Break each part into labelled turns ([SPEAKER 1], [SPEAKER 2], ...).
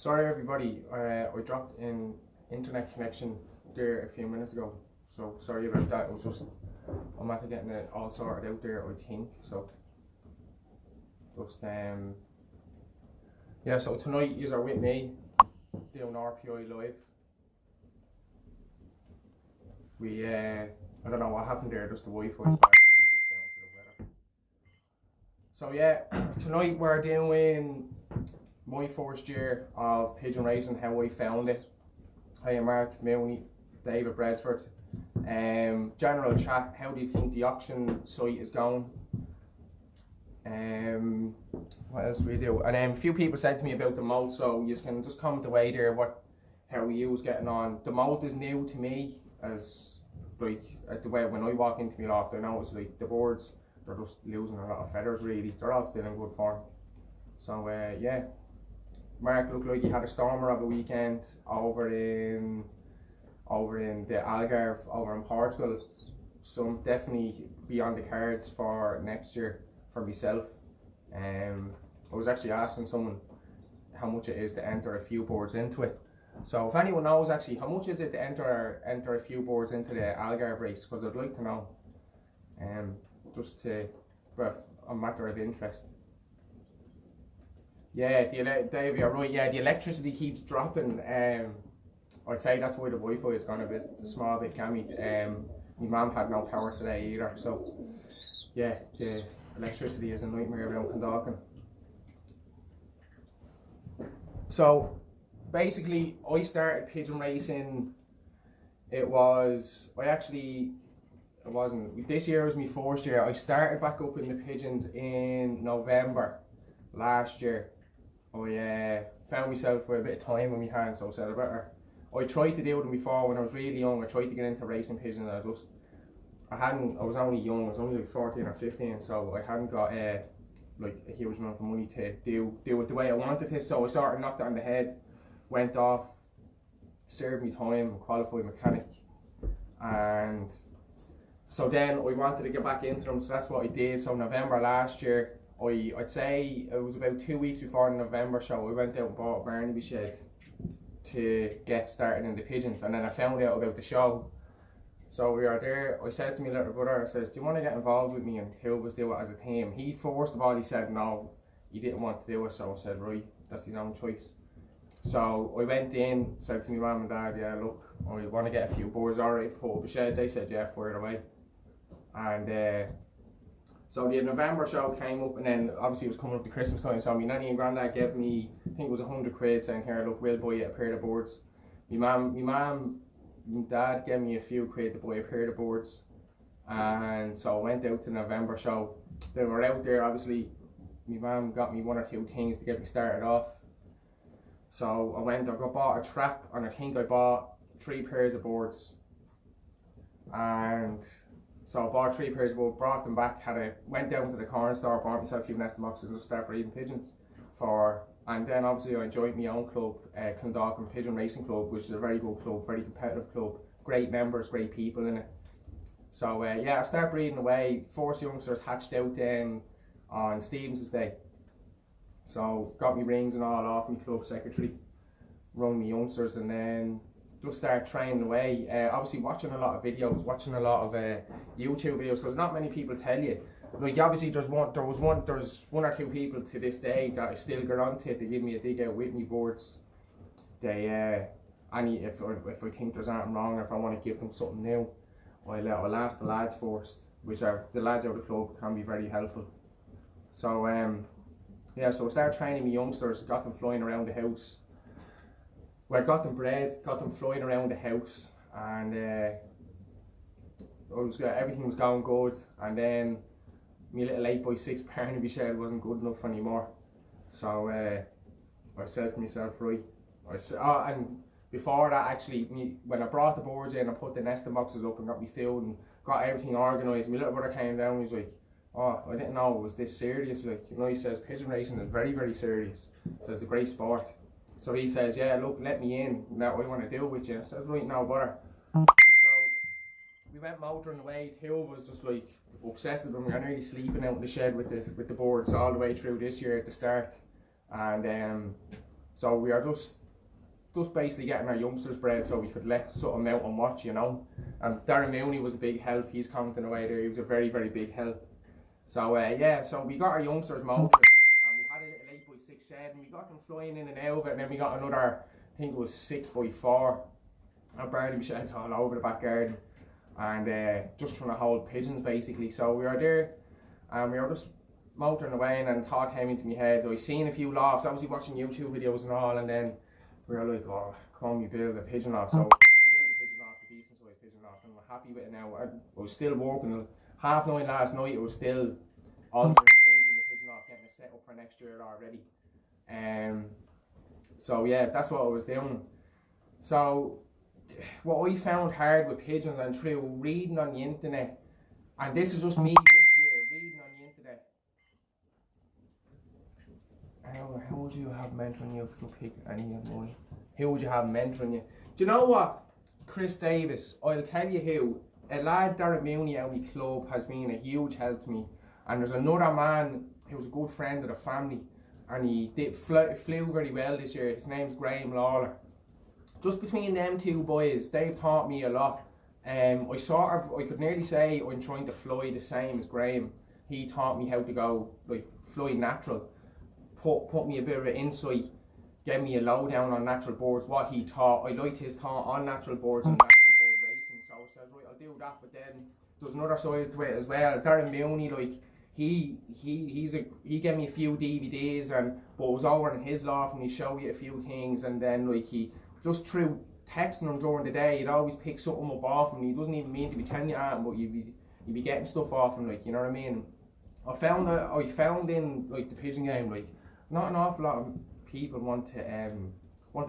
[SPEAKER 1] Sorry everybody, I dropped an internet connection there a few minutes ago, so sorry about that. It was just, I'm after getting it all sorted out there, I think. So just yeah, so tonight you are with me doing RPI live. We I don't know what happened there, just the Wi-Fi is bad, probably just down to the weather. So yeah, tonight we're doing my first year of pigeon racing, how I found it. Hi, Mark Mooney, David Bredsford. General chat, how do you think the auction site is going? What else do we do? And a few people said to me about the moult, so you can just comment away there how you was getting on. The moult is new to me, as like at the way when I walk into my loft, I notice like the birds, they're just losing a lot of feathers really. They're all still in good form. So yeah. Mark looked like he had a stormer of a weekend over in the Algarve over in Portugal. Some definitely be on the cards for next year for myself. I was actually asking someone how much it is to enter a few boards into it. So if anyone knows actually how much is it to enter a few boards into the Algarve race, because I'd like to know. Just to, well, a matter of interest. Yeah, Dave, you're right. Yeah, the electricity keeps dropping. I'd say that's why the Wi-Fi is gone a bit small, bit cammy. My mum had no power today either, so yeah, the electricity is a nightmare around Clondalkin. So basically, I started pigeon racing. It wasn't. This year was my first year. I started back up in the pigeons in November last year. I found myself with a bit of time on my hands, so I said I tried to do them before when I was really young. I tried to get into racing pigeons. I was only young. I was only like 14 or 15, so I hadn't got like a huge amount of money to do it the way I wanted to. So I sort of knocked it on the head, went off, served my time, qualified mechanic, and so then I wanted to get back into them. So that's what I did. So November last year, I'd say it was about 2 weeks before the November show, I went out and bought a Barnaby shed to get started in the pigeons, and then I found out about the show. So we are there. I says to my little brother, I says, do you want to get involved with me and two of us do it as a team? He first of all, he said no, he didn't want to do it, so I said right, that's his own choice. So I went in, said to my mum and dad, yeah look, I want to get a few boards, alright, for the shed. They said yeah, fire it away. And so the November show came up, and then obviously it was coming up to Christmas time, so my nanny and granddad gave me, I think it was 100 quid, saying here look, we'll buy you a pair of boards. My mum and dad gave me a few quid to buy a pair of boards, and so I went out to the November show. They were out there, obviously my mum got me one or two things to get me started off. So I bought a trap, and I think I bought 3 pairs of boards, and so I bought 3 pairs of boards, brought them back, went down to the corner store, bought myself a few nesting boxes and started breeding pigeons and then obviously I joined my own club, Clondalkin Pigeon Racing Club, which is a very good club, very competitive club, great members, great people in it. So yeah, I started breeding away. 4 youngsters hatched out then on Stevens's Day. So got me rings and all off my club secretary, run my youngsters, and then just start training away. Obviously watching a lot of videos, watching a lot of YouTube videos, because not many people tell you. Like obviously there's one or two people to this day that I still get on to give me a dig out with me boards. They if I think there's anything wrong, or if I want to give them something new, I'll ask the lads first, which are the lads out of the club, can be very helpful. So yeah, so I started training my youngsters, got them flying around the house. Well, I got them bred, got them flying around the house, and everything was going good. And then my little 8x6 Barnaby shed wasn't good enough anymore. So I says to myself, right, and before that actually, when I brought the boards in, I put the nesting boxes up and got me filled and got everything organised. My little brother came down and he was like, oh, I didn't know it was this serious. Like, you know, he says pigeon racing is very, very serious. He says it's a great sport. So he says, yeah, look, let me in, now I want to do it with you. I says, right, no bother. So we went motoring away. Two of us just like obsessed with them. We were nearly sleeping out in the shed with the boards all the way through this year at the start. And So we are just basically getting our youngsters bred so we could let something out and watch, you know. And Darren Mooney was a big help. He's commenting away there. He was a very, very big help. So yeah, so we got our youngsters mounted, and we had a little 8x6 shed, and we got them flying in and out of it, and then we got another, I think it was 6x4, and barley sheds all over the back garden, and just trying to hold pigeons basically. So we were there, and we were just motoring away, and then thought came into my head. I seen a few lofts, obviously watching YouTube videos and all, and then we were like, oh, come you build a pigeon loft. So I built a pigeon loft, a decent sized pigeon loft, and we're happy with it now. I was still working. 9:30 last night, it was still altering things in the pigeon loft, getting it set up for next year already. So yeah, that's what I was doing. So what I found hard with pigeons and through reading on the internet, and this is just me this year, reading on the internet. How would you have mentoring you if you could pick any of mine? Who would you have mentoring you? Do you know what? Chris Davis, I'll tell you who. A lad, Darren Mooney, out of my club has been a huge help to me. And there's another man who's a good friend of the family, and he flew very well this year. His name's Graham Lawler. Just between them two boys, they've taught me a lot. I could nearly say I'm trying to fly the same as Graham. He taught me how to go, like, fly natural. Put me a bit of an insight, gave me a lowdown on natural boards, what he taught. I liked his thought on natural boards and natural board racing, so I said, right, I'll do that. But then there's another side to it as well. Darren Mooney, like, he gave me a few DVDs, but it was over in his loft, and he showed you a few things, and then like he just through texting him during the day, he'd always pick something up off him. He doesn't even mean to be telling you that, but you'd be getting stuff off him, like, you know what I mean. I found in like the pigeon game, like, not an awful lot of people want to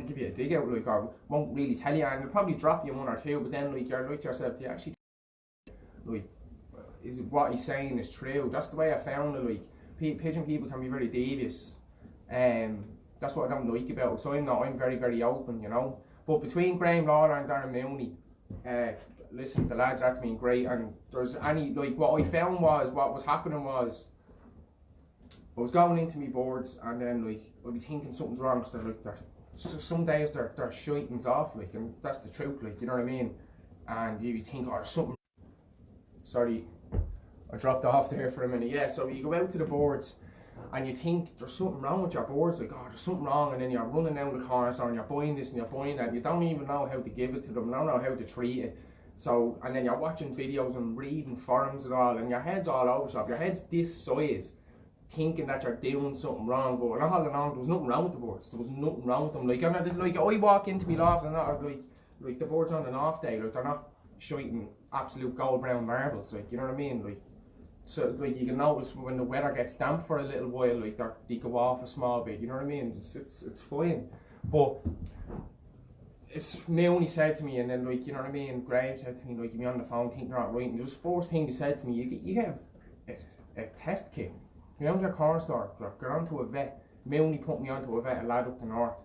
[SPEAKER 1] give you a dig out, like, or won't really tell you, and they'll probably drop you one or two, but then like you're like to yourself, do you actually, like, is what he's saying is true? That's the way I found it. Like, pigeon people can be very devious, that's what I don't like about it. So I'm very, very open, you know. But between Graham Lawler and Darren Mooney, listen, the lads have been great, and there's what I found was, what was happening was, I was going into my boards, and then like I'd be thinking something's wrong. So some days they're shiting's off, like, and that's the truth, like, you know what I mean. And you think, oh, there's something. Sorry, I dropped off there for a minute. Yeah, so you go out to the boards, and you think there's something wrong with your boards. Like, oh, there's something wrong, and then you're running down the corners, and you're buying this and you're buying that. You don't even know how to give it to them. Don't know how to treat it. So, and then you're watching videos and reading forums and all, and your head's all over stuff. Your head's this size, thinking that you're doing something wrong, but all along there was nothing wrong with the boards. There was nothing wrong with them. Like, I walk into my loft, and not like the boards on an off day, like, they're not shiting absolute gold brown marbles, like, you know what I mean. Like, so like you can notice when the weather gets damp for a little while, like they go off a small bit, you know what I mean. It's fine. But it's Mooney said to me, and then, like, you know what I mean, Graham said to me, like, you're on the phone thinking you're not right, and the first thing he said to me, you get a test kit. You go to a corner store, get onto a vet. Mooney put me onto a vet, a lad up the north.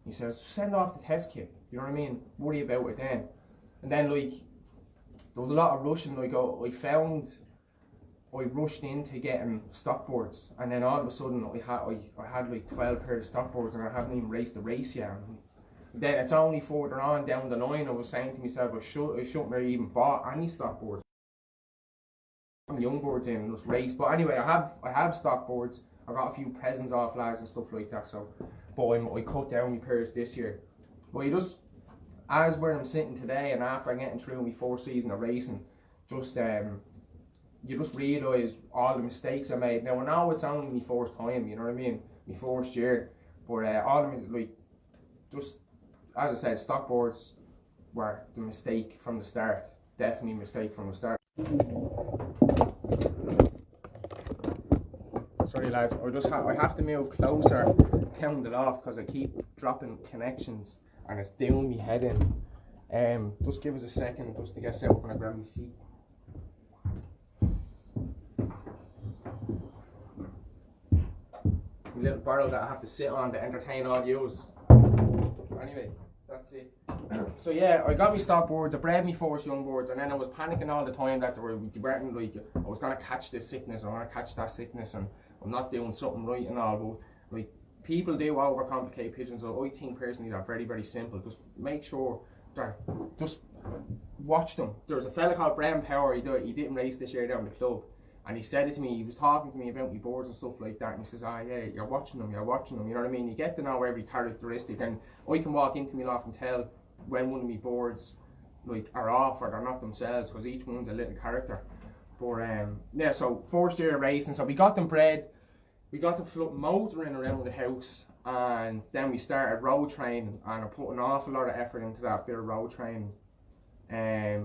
[SPEAKER 1] He says, send off the test kit, you know what I mean, worry about it then. And then, like, there was a lot of rushing. Like, I rushed into getting stock boards, and then all of a sudden I had like 12 pairs of stock boards, and I haven't even raced the race yet. And then it's only further on down the line I was saying to myself, I shouldn't have even bought any stock boards. Young boards in and just race. But anyway, I have stock boards. I got a few presents off lads and stuff like that. So, but I cut down my pairs this year. But you just, as where I'm sitting today, and after getting through my 4th season of racing, just you just realise all the mistakes I made. Now I know it's only my first time, you know what I mean, my first year. But all of them, like, just as I said, stock boards were the mistake from the start. Definitely a mistake from the start. Sorry lads, I have to move closer down the loft because I keep dropping connections and it's doing me head in. Just give us a second just to get set up and I grab my seat. A little barrel that I have to sit on to entertain all yous. Anyway, that's it. So yeah, I got me stock boards, I bred me 4 young boards, and then I was panicking all the time that they weren't, like, I was gonna catch this sickness or I gonna catch that sickness and I'm not doing something right and all. But like people do overcomplicate pigeons, so I think personally they're very, very simple. Just make sure that, just watch them. There's a fella called Bram Power, he didn't race this year down the club, and he said it to me, he was talking to me about my boards and stuff like that, and he says, ah yeah, you're watching them, you know what I mean? You get to know every characteristic, and I can walk into my loft and tell when one of my boards like are off or they're not themselves, because each one's a little character. But yeah, so first year racing, so we got them bred, we got them motoring around the house, and then we started road training, and I put an awful lot of effort into that bit of road training. Yeah,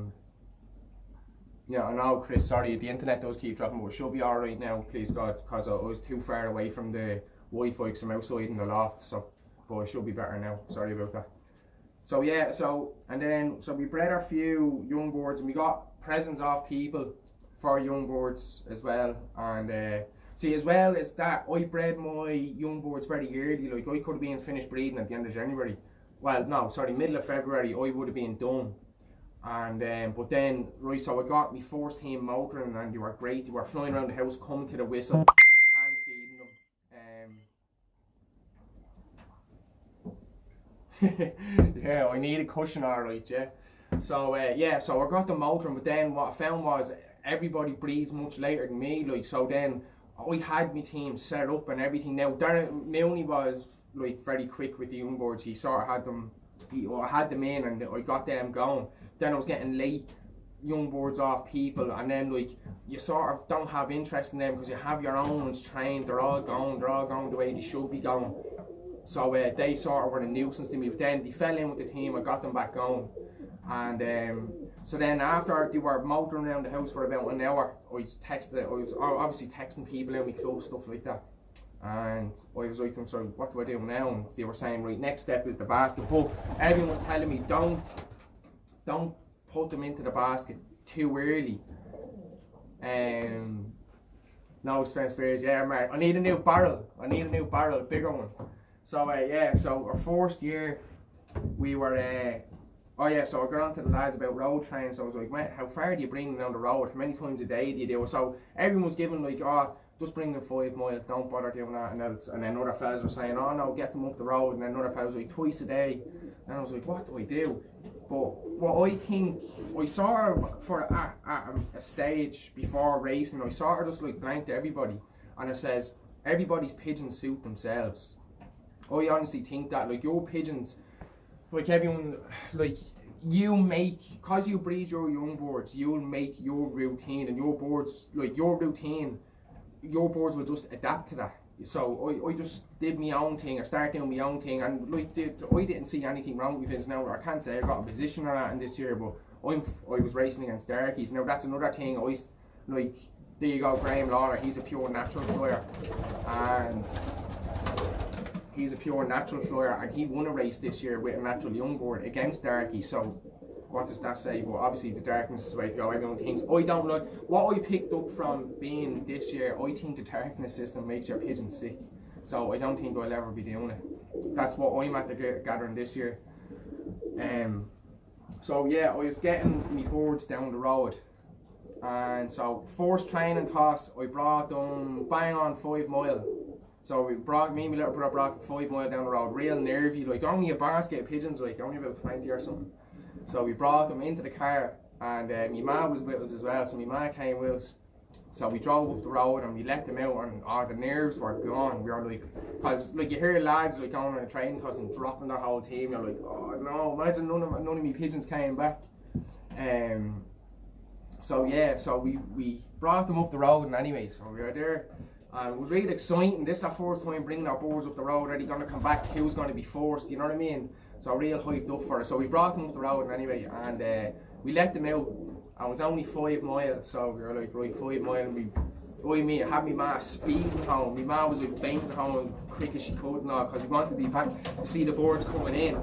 [SPEAKER 1] I know, Chris, sorry, the internet does keep dropping, but it should be alright now, please God, because I was too far away from the Wi-Fi, because I'm outside in the loft, so, but it should be better now, sorry about that. So yeah, so we bred our few young birds, and we got presents off people for young birds as well. And see, as well as that, I bred my young birds very early. Like, I could have been finished breeding at the end of January. Well, no, sorry, middle of February I would have been done. And but then, right, so I got my first team motoring, and they were great. They were flying around the house, coming to the whistle, hand feeding them. Yeah, I need a cushion, alright, yeah. So yeah, so I got the motoring, but then what I found was everybody breeds much later than me, like, so then I had my team set up and everything. Now Darren Mooney was like very quick with the young birds. He sort of had them, I had them in, and I got them going. Then I was getting late young birds off people, and then like you sort of don't have interest in them because you have your own ones trained. They're all going the way they should be going. So they sort of were a nuisance to me. But then they fell in with the team. I got them back going, and so then after they were motoring around the house for about an hour, I was obviously texting people out my club, stuff like that. And I was like to them, so what do I do now? And they were saying, right, next step is the basket. But everyone was telling me, don't put them into the basket too early. No expense spares, yeah, Mark. I need a new barrel, a bigger one. So yeah, so our first year we were oh yeah, so I got on to the lads about road training. So I was like, mate, how far do you bring them down the road? How many times a day do you do it? So everyone was giving like, oh, just bring them 5 miles, don't bother doing that. And then other fellas were saying, oh no, get them up the road. And then other fellas were like, twice a day. And I was like, what do I do? But what I think, I sort of, for at a stage before racing, I sort of just like blanked everybody. And it says, everybody's pigeons suit themselves. I honestly think that, like, your pigeons, like everyone, like, you make, because you breed your young birds, you'll make your routine, and your birds, like your routine, your birds will just adapt to that. So I just did my own thing, I started doing my own thing, and like I didn't see anything wrong with this. Now I can't say I got a position or that in this year, but I was racing against darkies. Now that's another thing. Like, there you go, Graham Lawler, he's a pure natural flyer, and he won a race this year with a natural young bird against darkies. So what does that say? Well, obviously the darkness is the way to go. Everyone thinks, I don't know. What I picked up from being this year, I think the darkness system makes your pigeons sick. So I don't think I'll ever be doing it. That's what I'm at the gathering this year. So yeah, I was getting my birds down the road. And so first training toss, I brought them bang on 5 mile. So me and my little brother brought 5 mile down the road, real nervy, like only a basket of pigeons, like only about 20 or something. So we brought them into the car, and my ma was with us as well, so my ma came with us. So we drove up the road and we let them out, and the nerves were gone. We were like, because like you hear lads like going on a training toss and dropping their whole team, you're like, oh no, imagine none of my pigeons came back. So yeah, so we brought them up the road, and anyway, so we were there. It was really exciting. This is our first time bringing our birds up the road. Are they going to come back? Who's going to be forced? You know what I mean? So real hyped up for it. So we brought them up the road anyway, and we let them out. I was only 5 miles, so we were like, right, 5 miles. And I had my ma speeding home. My ma was like banging home as quick as she could now, because we wanted to be back to see the birds coming in.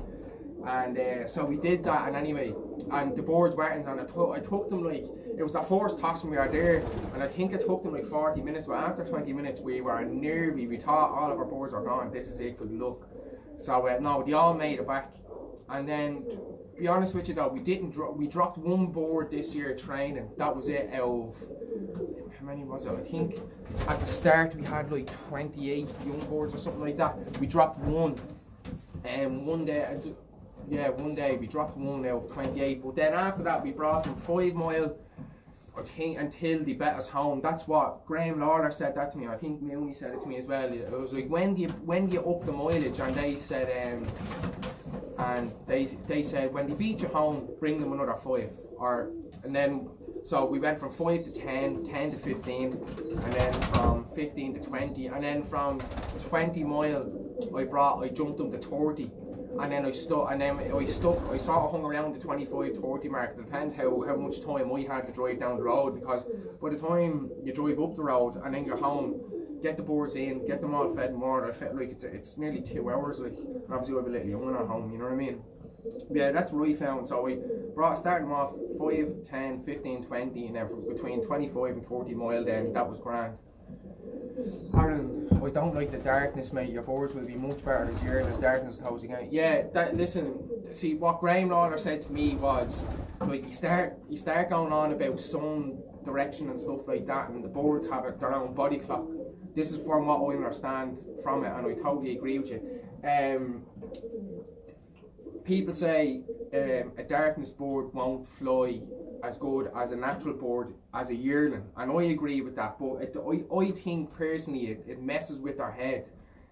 [SPEAKER 1] And so we did that, and anyway, and the birds weren't, and I took them like, it was the first toss when we were there, and I think it took them like 40 minutes, but after 20 minutes we were nervy. We thought all of our birds were gone, this is it, good luck. So no, they all made it back, And then, to be honest with you though, we dropped one board this year training. That was it out of, how many was it? I think at the start we had like 28 young boards or something like that. We dropped one. One day we dropped one out of 28. But then after that we brought them 5 mile, I think, until they bet us home. That's what Graham Lawler said that to me. I think Mooney said it to me as well. It was like, when do you up the mileage? And they said, they said when they beat you home, bring them another 5. And then so we went from 5 to 10, 10 to 15, and then from 15 to 20, and then from 20 mile I jumped them to 30. And then I sort of hung around the 25-30 mark. It depends how much time I had to drive down the road, because by the time you drive up the road and then you're home, get the boards in, get them all fed and water, I felt like it's nearly 2 hours, like, and obviously I have a little young one at home, you know what I mean? Yeah, that's what I found. So I started them off 5, 10, 15, 20, and then from between 25 and 30 mile, then that was grand. Aaron, I don't like the darkness, mate. Your boards will be much better this year. There's darkness house again. Yeah, listen, see what Graham Lawler said to me was, like, you start going on about sun direction and stuff like that, and the boards have their own body clock. This is from what I understand from it, and I totally agree with you. People say a darkness board won't fly as good as a natural board as a yearling, and I agree with that, but I think personally it messes with our head,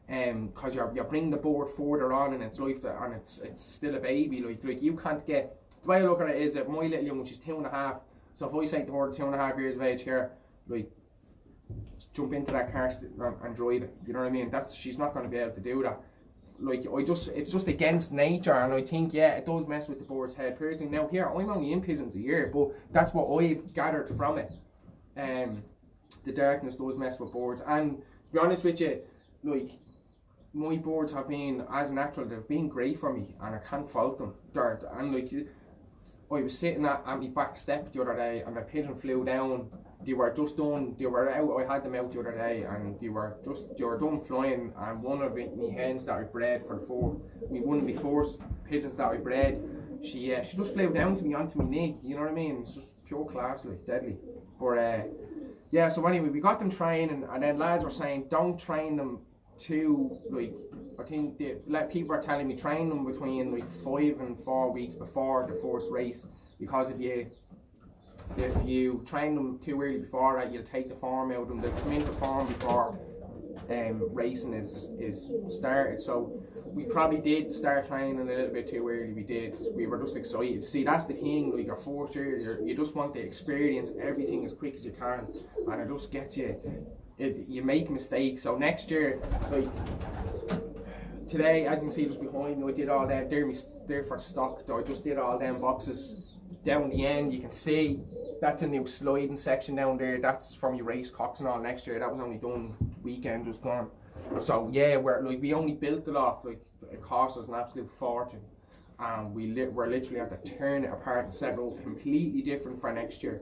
[SPEAKER 1] because you're bringing the board further on in its life, and it's still a baby. Like you can't get, the way I look at it is that my little young, she's 2.5, so if I say to her 2.5 years of age here, like, jump into that car and drive it, you know what I mean? She's not going to be able to do that. Like, it's just against nature, and I think, yeah, it does mess with the board's head personally. Now here, I'm only in pigeons a year, but that's what I've gathered from it. The darkness does mess with boards, and to be honest with you, like, my boards have been, as natural, they've been great for me, and I can't fault them. And like, I was sitting at my back step the other day, and my pigeon flew down. They were out, I had them out the other day, and they were done flying, and one of my hens that I bred one of my first pigeons that I bred, she just flew down to me onto my knee, you know what I mean? It's just pure class, like, deadly. But yeah, so anyway, we got them training, and then lads were saying, don't train them too, like, I think people are telling me, train them between like 5 and 4 weeks before the first race, because if you train them too early before that, you'll take the form out of them. They'll come into form before racing is started. So we probably did start training a little bit too early. We were just excited. See, that's the thing, like, your first year, you just want to experience everything as quick as you can, and it just gets you, you make mistakes. So next year, like, today, as you can see just behind me, I did all that, they're for stock, I just did all them boxes. Down the end, you can see that's a new sliding section down there. That's from your race cocks and all next year. That was only done weekend just gone. So yeah, we only built it off, like, it cost us an absolute fortune, and we're literally have to turn it apart and set it up completely different for next year.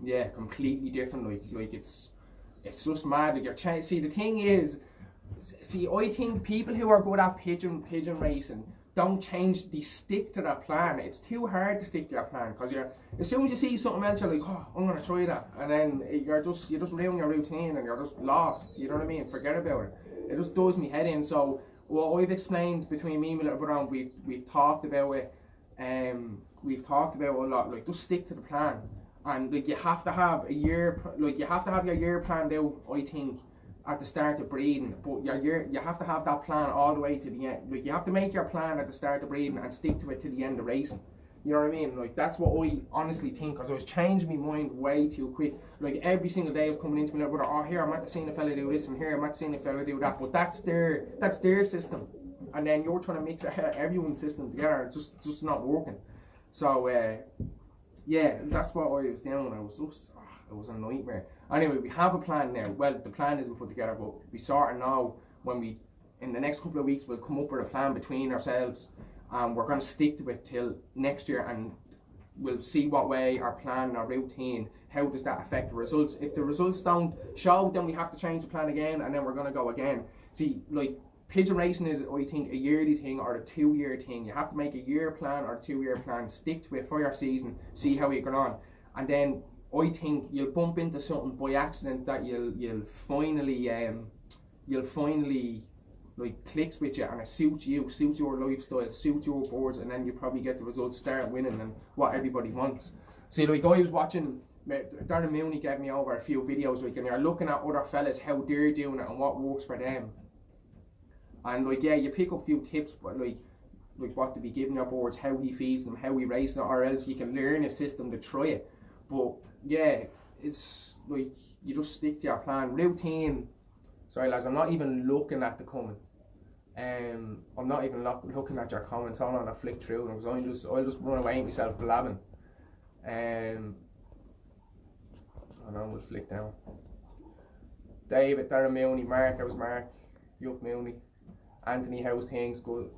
[SPEAKER 1] Yeah, completely different. Like it's just mad. Like, see, the thing is, I think people who are good at pigeon racing don't change, they stick to that plan. It's too hard to stick to that plan, because as soon as you see something else, you're like, oh, I'm gonna try that, and then you just ruin your routine, and you're just lost, you know what I mean? Forget about it. It just does me head in. So what I've explained between me and my little brother, we've talked about it, we've talked about it a lot, like, just stick to the plan, and like, you have to have a year, like, you have to have your year planned out, I think, at the start of breeding, but you have to have that plan all the way to the end. Like, you have to make your plan at the start of breeding and stick to it to the end of racing. You know what I mean? Like, that's what I honestly think, because I was changing my mind way too quick. Like, every single day I was coming into me, like, oh, here I'm at the seeing a fella do this, and here I'm at the seeing a fella do that. But that's their system, and then you're trying to mix everyone's system together. It's just not working. So yeah, that's what I was doing. It was a nightmare. Anyway, we have a plan now. Well, the plan isn't put together, but we sort of know in the next couple of weeks, we'll come up with a plan between ourselves, and we're going to stick to it till next year, and we'll see what way our plan and our routine, how does that affect the results. If the results don't show, then we have to change the plan again, and then we're going to go again. See, like, pigeon racing is, I think, a yearly thing or a 2-year thing. You have to make a year plan or a 2-year plan, stick to it for your season, see how you get on, and then I think you'll bump into something by accident that you'll finally like clicks with you, and it suits you, suits your lifestyle, suits your boards, and then you probably get the results, start winning, and what everybody wants. See, like I was watching, Darren Mooney gave me over a few videos, like, and you're looking at other fellas, how they're doing it and what works for them. And like, yeah, you pick up a few tips, but like what to be giving your boards, how he feeds them, how he races them, or else you can learn a system to try it. But yeah, it's like you just stick to your plan, routine. Sorry lads, I'm not even looking at the comment. I'm not even looking at your comments. I'm on a flick through them because I'll just run away myself blabbing. And then we'll flick down. David, Darren Mooney, Mark, how's Mark? Yup Mooney. Anthony, how's things? Good.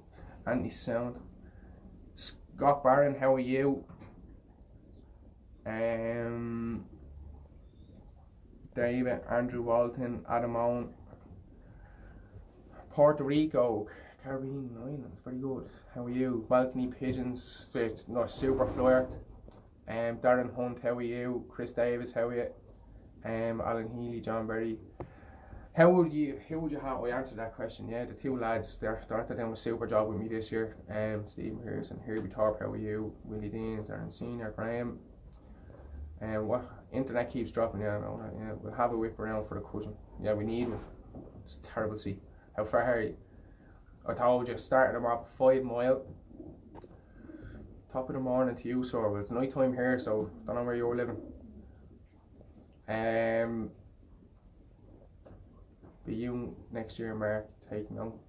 [SPEAKER 1] Anthony sound. Scott Barron, how are you? David, Andrew Walton, Adam Owen. Puerto Rico, Caribbean Islands, very good. How are you? Balcony Pigeons, no, Super Flyer. Darren Hunt, how are you? Chris Davis, how are you? Alan Healy, John Berry. Who would you have? I answered that question. Yeah, the two lads, they're doing a super job with me this year. Stephen Pearson, Herbie Thorpe, how are you? Willie Deans, Aaron Senior, Graham. What internet keeps dropping? Yeah, no, yeah, we'll have a whip around for the cousin. Yeah, we need one. It's terrible to see. How far are you? I told you, starting them off 5 mile. Top of the morning to you, sir. Well, it's night time here, so don't know where you're living. Be you next year, Mark. Take note.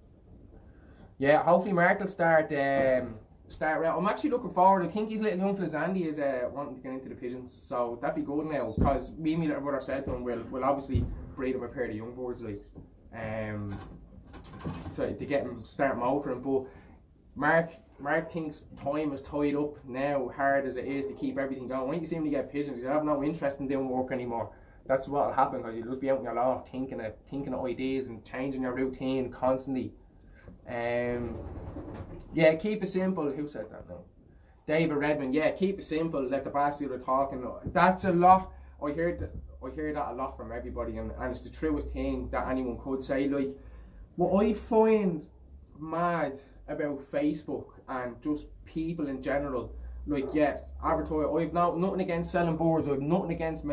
[SPEAKER 1] Yeah, hopefully Mark will start around. I'm actually looking forward. I think his little young fella Andy is wanting to get into the pigeons, so that'd be good now. Because me and my little brother said to him, we'll obviously breed him a pair of young boards, like, to get him start motoring. But Mark thinks time is tied up now, hard as it is to keep everything going. When you see him to get pigeons, you have no interest in doing work anymore. That's what'll happen, because you'll just be out in your loft thinking of ideas and changing your routine constantly. Yeah, keep it simple. Who said that now? David Redmond. Yeah, keep it simple. Let the bastard do the talking. That's a lot. I hear that a lot from everybody, and it's the truest thing that anyone could say. Like, what I find mad about Facebook and just people in general, like, yes, advertise. I've nothing against selling boards. I've nothing against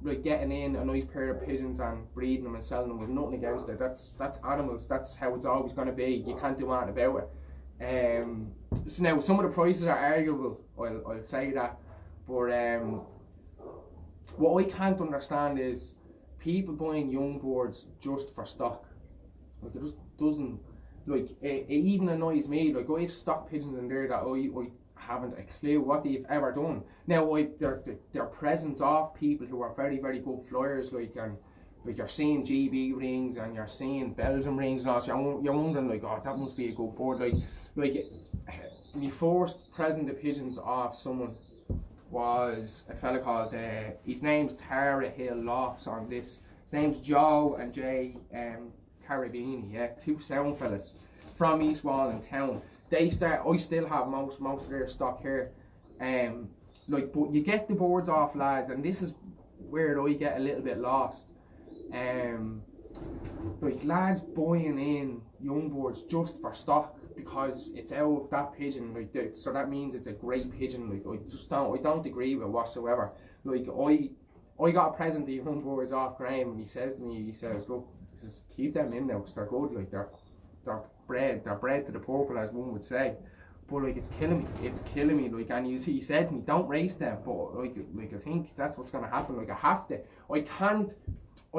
[SPEAKER 1] like getting in a nice pair of pigeons and breeding them and selling them. I've nothing against it. That's animals. That's how it's always going to be. You can't do anything about it. So now some of the prices are arguable. I'll say that, but what I can't understand is people buying young boards just for stock. Like, it just doesn't, like, it even annoys me. Like, I have stock pigeons in there that I haven't a clue what they've ever done. Now, they're presents of people who are very, very good flyers, like you're seeing GB rings and you're seeing Belgium rings and all, so you're wondering, like, oh, that must be a good board. Like my first present of pigeons off someone was a fella called, his name's Tara Hill Lofts on this. His name's Joe and Jay Carabini, yeah, 2 sound fellas from East Wallen town. I still have most of their stock here. Like, but you get the boards off lads, and this is where I get a little bit lost. Like, lads buying in young boards just for stock because it's out of that pigeon, like, so that means it's a great pigeon. Like, I don't agree with it whatsoever. Like, I got a present of young boards off Graham, and he says to me, look, he says, keep them in now because they're good. Like, they're bred to the purple, as one would say. But like, it's killing me. Like, and he said to me, don't race them. But like I think that's what's gonna happen. Like, I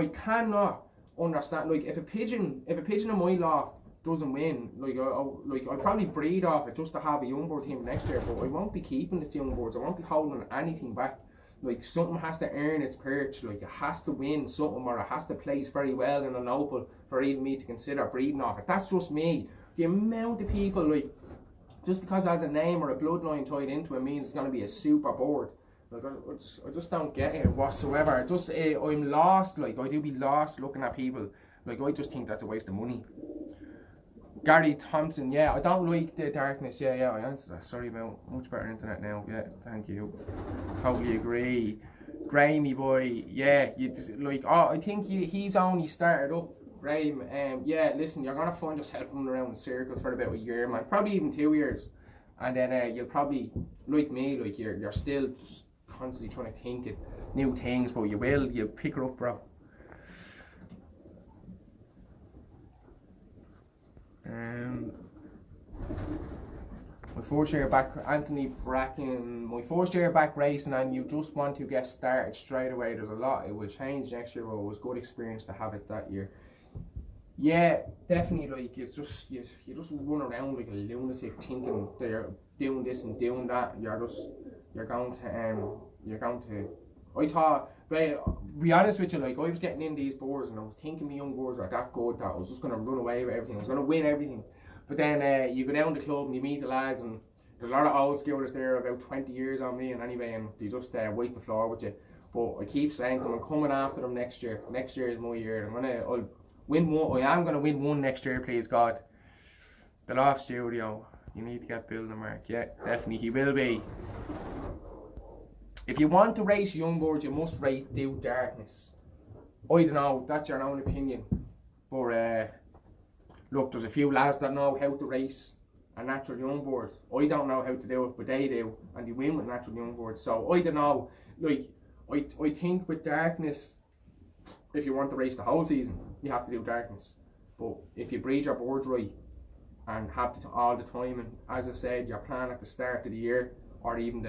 [SPEAKER 1] cannot understand. Like, if a pigeon in my loft doesn't win, like I'll probably breed off it just to have a young board team next year. But I won't be keeping its young boards. I won't be holding anything back. Like, something has to earn its perch. Like, it has to win something, or it has to place very well in an opal for even me to consider breeding off it. That's just me. The amount of people, like, just because it has a name or a bloodline tied into it means it's going to be a super board. Like, I just don't get it whatsoever. I'm lost. Like, I do be lost looking at people. Like, I just think that's a waste of money. Gary Thompson, yeah, I don't like the darkness. Yeah, I answered that. Sorry about much better internet now. Yeah, thank you. Totally agree. Gramey boy, yeah, you like. Oh, I think he's only started up. Graham, yeah, listen, you're gonna find yourself running around in circles for about a year, man. Probably even 2 years, and then you'll probably, like me, like you're still just constantly trying to think of new things, but you'll pick her up, bro. My first year back, Anthony Bracken, my first year back racing, and you just want to get started straight away. There's a lot, it will change next year, but it was a good experience to have it that year. Yeah, definitely, like, you just run around like a lunatic thinking they're doing this and doing that. You're going to, I thought, right, be honest with you, like, I was getting in these boards and I was thinking my young boards are that good that I was just going to run away with everything, I was going to win everything. But then you go down to the club and you meet the lads, and there's a lot of old schoolers there, about 20 years on me, and anyway, and they just wipe the floor with you. But I keep saying to them, I'm coming after them next year. Next year is my year. I'll win one. I am going to win one next year, please God. The Loft Studio. You need to get building, Mark. Yeah, definitely, he will be. If you want to race young boards, you must race due darkness. I don't know, that's your own opinion. But look, there's a few lads that know how to race a natural young board. I don't know how to do it, but they do, and they win with natural young boards. So I don't know. Like, I think with darkness, if you want to race the whole season, you have to do darkness. But if you breed your boards right and have all the time, and as I said, your plan at the start of the year, or even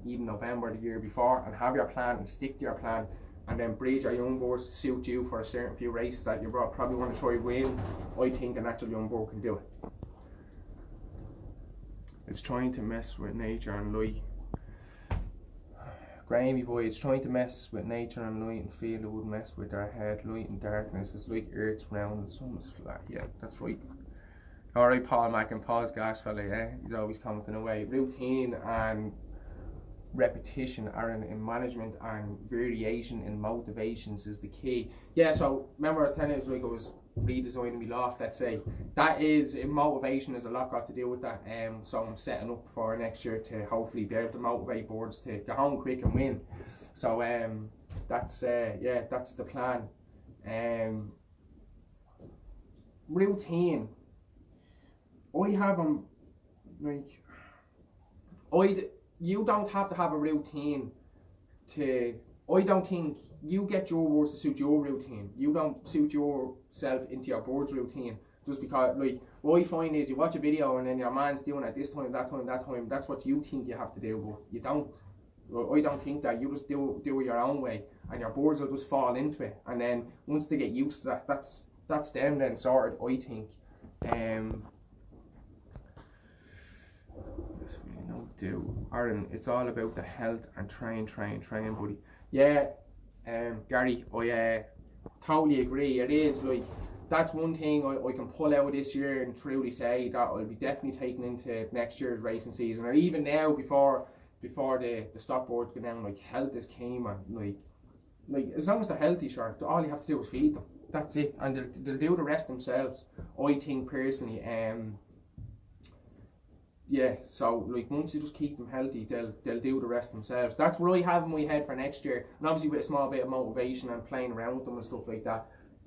[SPEAKER 1] November the year before, and have your plan and stick to your plan, and then breed your young boards to suit you for a certain few races that you probably want to try and win, I think a natural young board can do it. It's trying to mess with nature and light. Grammy boy, it's trying to mess with nature and light and feel it would mess with their head. Light and darkness is like Earth's round and sun is flat. Yeah, that's right. Alright, Paul Mac and Paul's gas fella, yeah, he's always commenting away. Routine and repetition are in management, and variation in motivations is the key. Yeah, so remember I was telling you, like, I was redesigning my loft, let's say. That is, motivation is a lot got to do with that. So I'm setting up for next year to hopefully be able to motivate boards to go home quick and win. So that's yeah, that's the plan. Routine. I have them, like, you don't have to have a routine to, I don't think you get your boards to suit your routine. You don't suit yourself into your board's routine just because, like, what I find is you watch a video and then your man's doing it this time, that time, that time. That's what you think you have to do, but you don't. I don't think that. You just do it your own way, and your boards will just fall into it. And then once they get used to that, that's them then sorted, I think. Aaron, it's all about the health and train, buddy. Yeah, Gary, I totally agree. It is, like, that's one thing I can pull out this year and truly say that I'll be definitely taking into next year's racing season, or even now before the stock boards go down. Like, health is key, man. Like as long as they're healthy, sure, all you have to do is feed them. That's it, and they'll do the rest themselves, I think personally. Yeah, so, like, once you just keep them healthy, they'll do the rest themselves. That's what I have in my head for next year, and obviously with a small bit of motivation and playing around with them and stuff like that,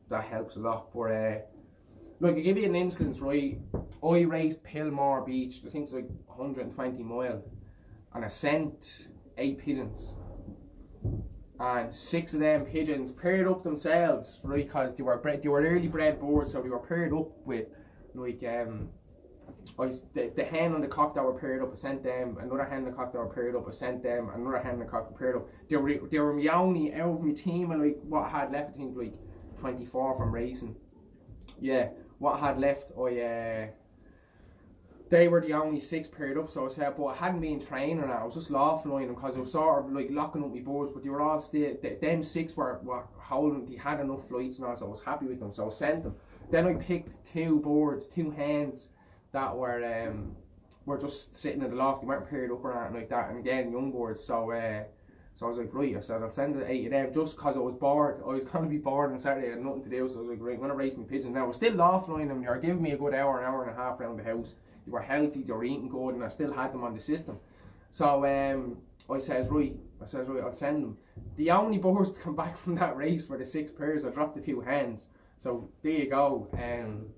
[SPEAKER 1] that helps a lot. But like, I'll give you an instance, right? I raced Pillmore Beach, I think it's like 120 mile, and I sent 8 pigeons, and 6 of them pigeons paired up themselves, right? Because they were early bred boards, so they were paired up with, like, the hen and the cock that were paired up, I sent them. Another hen and the cock that were paired up, I sent them. Another hen and the cock paired up. They were my only out of my team, and like what I had left, I think like 24 from racing. Yeah, what I had left, they were the only 6 paired up. So I said, but I hadn't been training, and I was just laughing on them because I was sort of like locking up my boards, but they were all still. Them 6 were holding. They had enough flights and all, so I was happy with them. So I sent them. Then I picked 2 boards, 2 hens that were just sitting in the loft. They weren't paired up or anything like that, and again young boards. So So I was like, right, I said, I'll send it 8 of them just because I was bored. I was going to be bored on Saturday, I had nothing to do, so I was like, right, I'm going to race my pigeons. Now, I was still offline them, they were giving me a good hour, an hour and a half around the house. They were healthy, they were eating good, and I still had them on the system. So I says, right, I'll send them. The only birds to come back from that race were the 6 pairs. I dropped the 2 hens. So there you go. And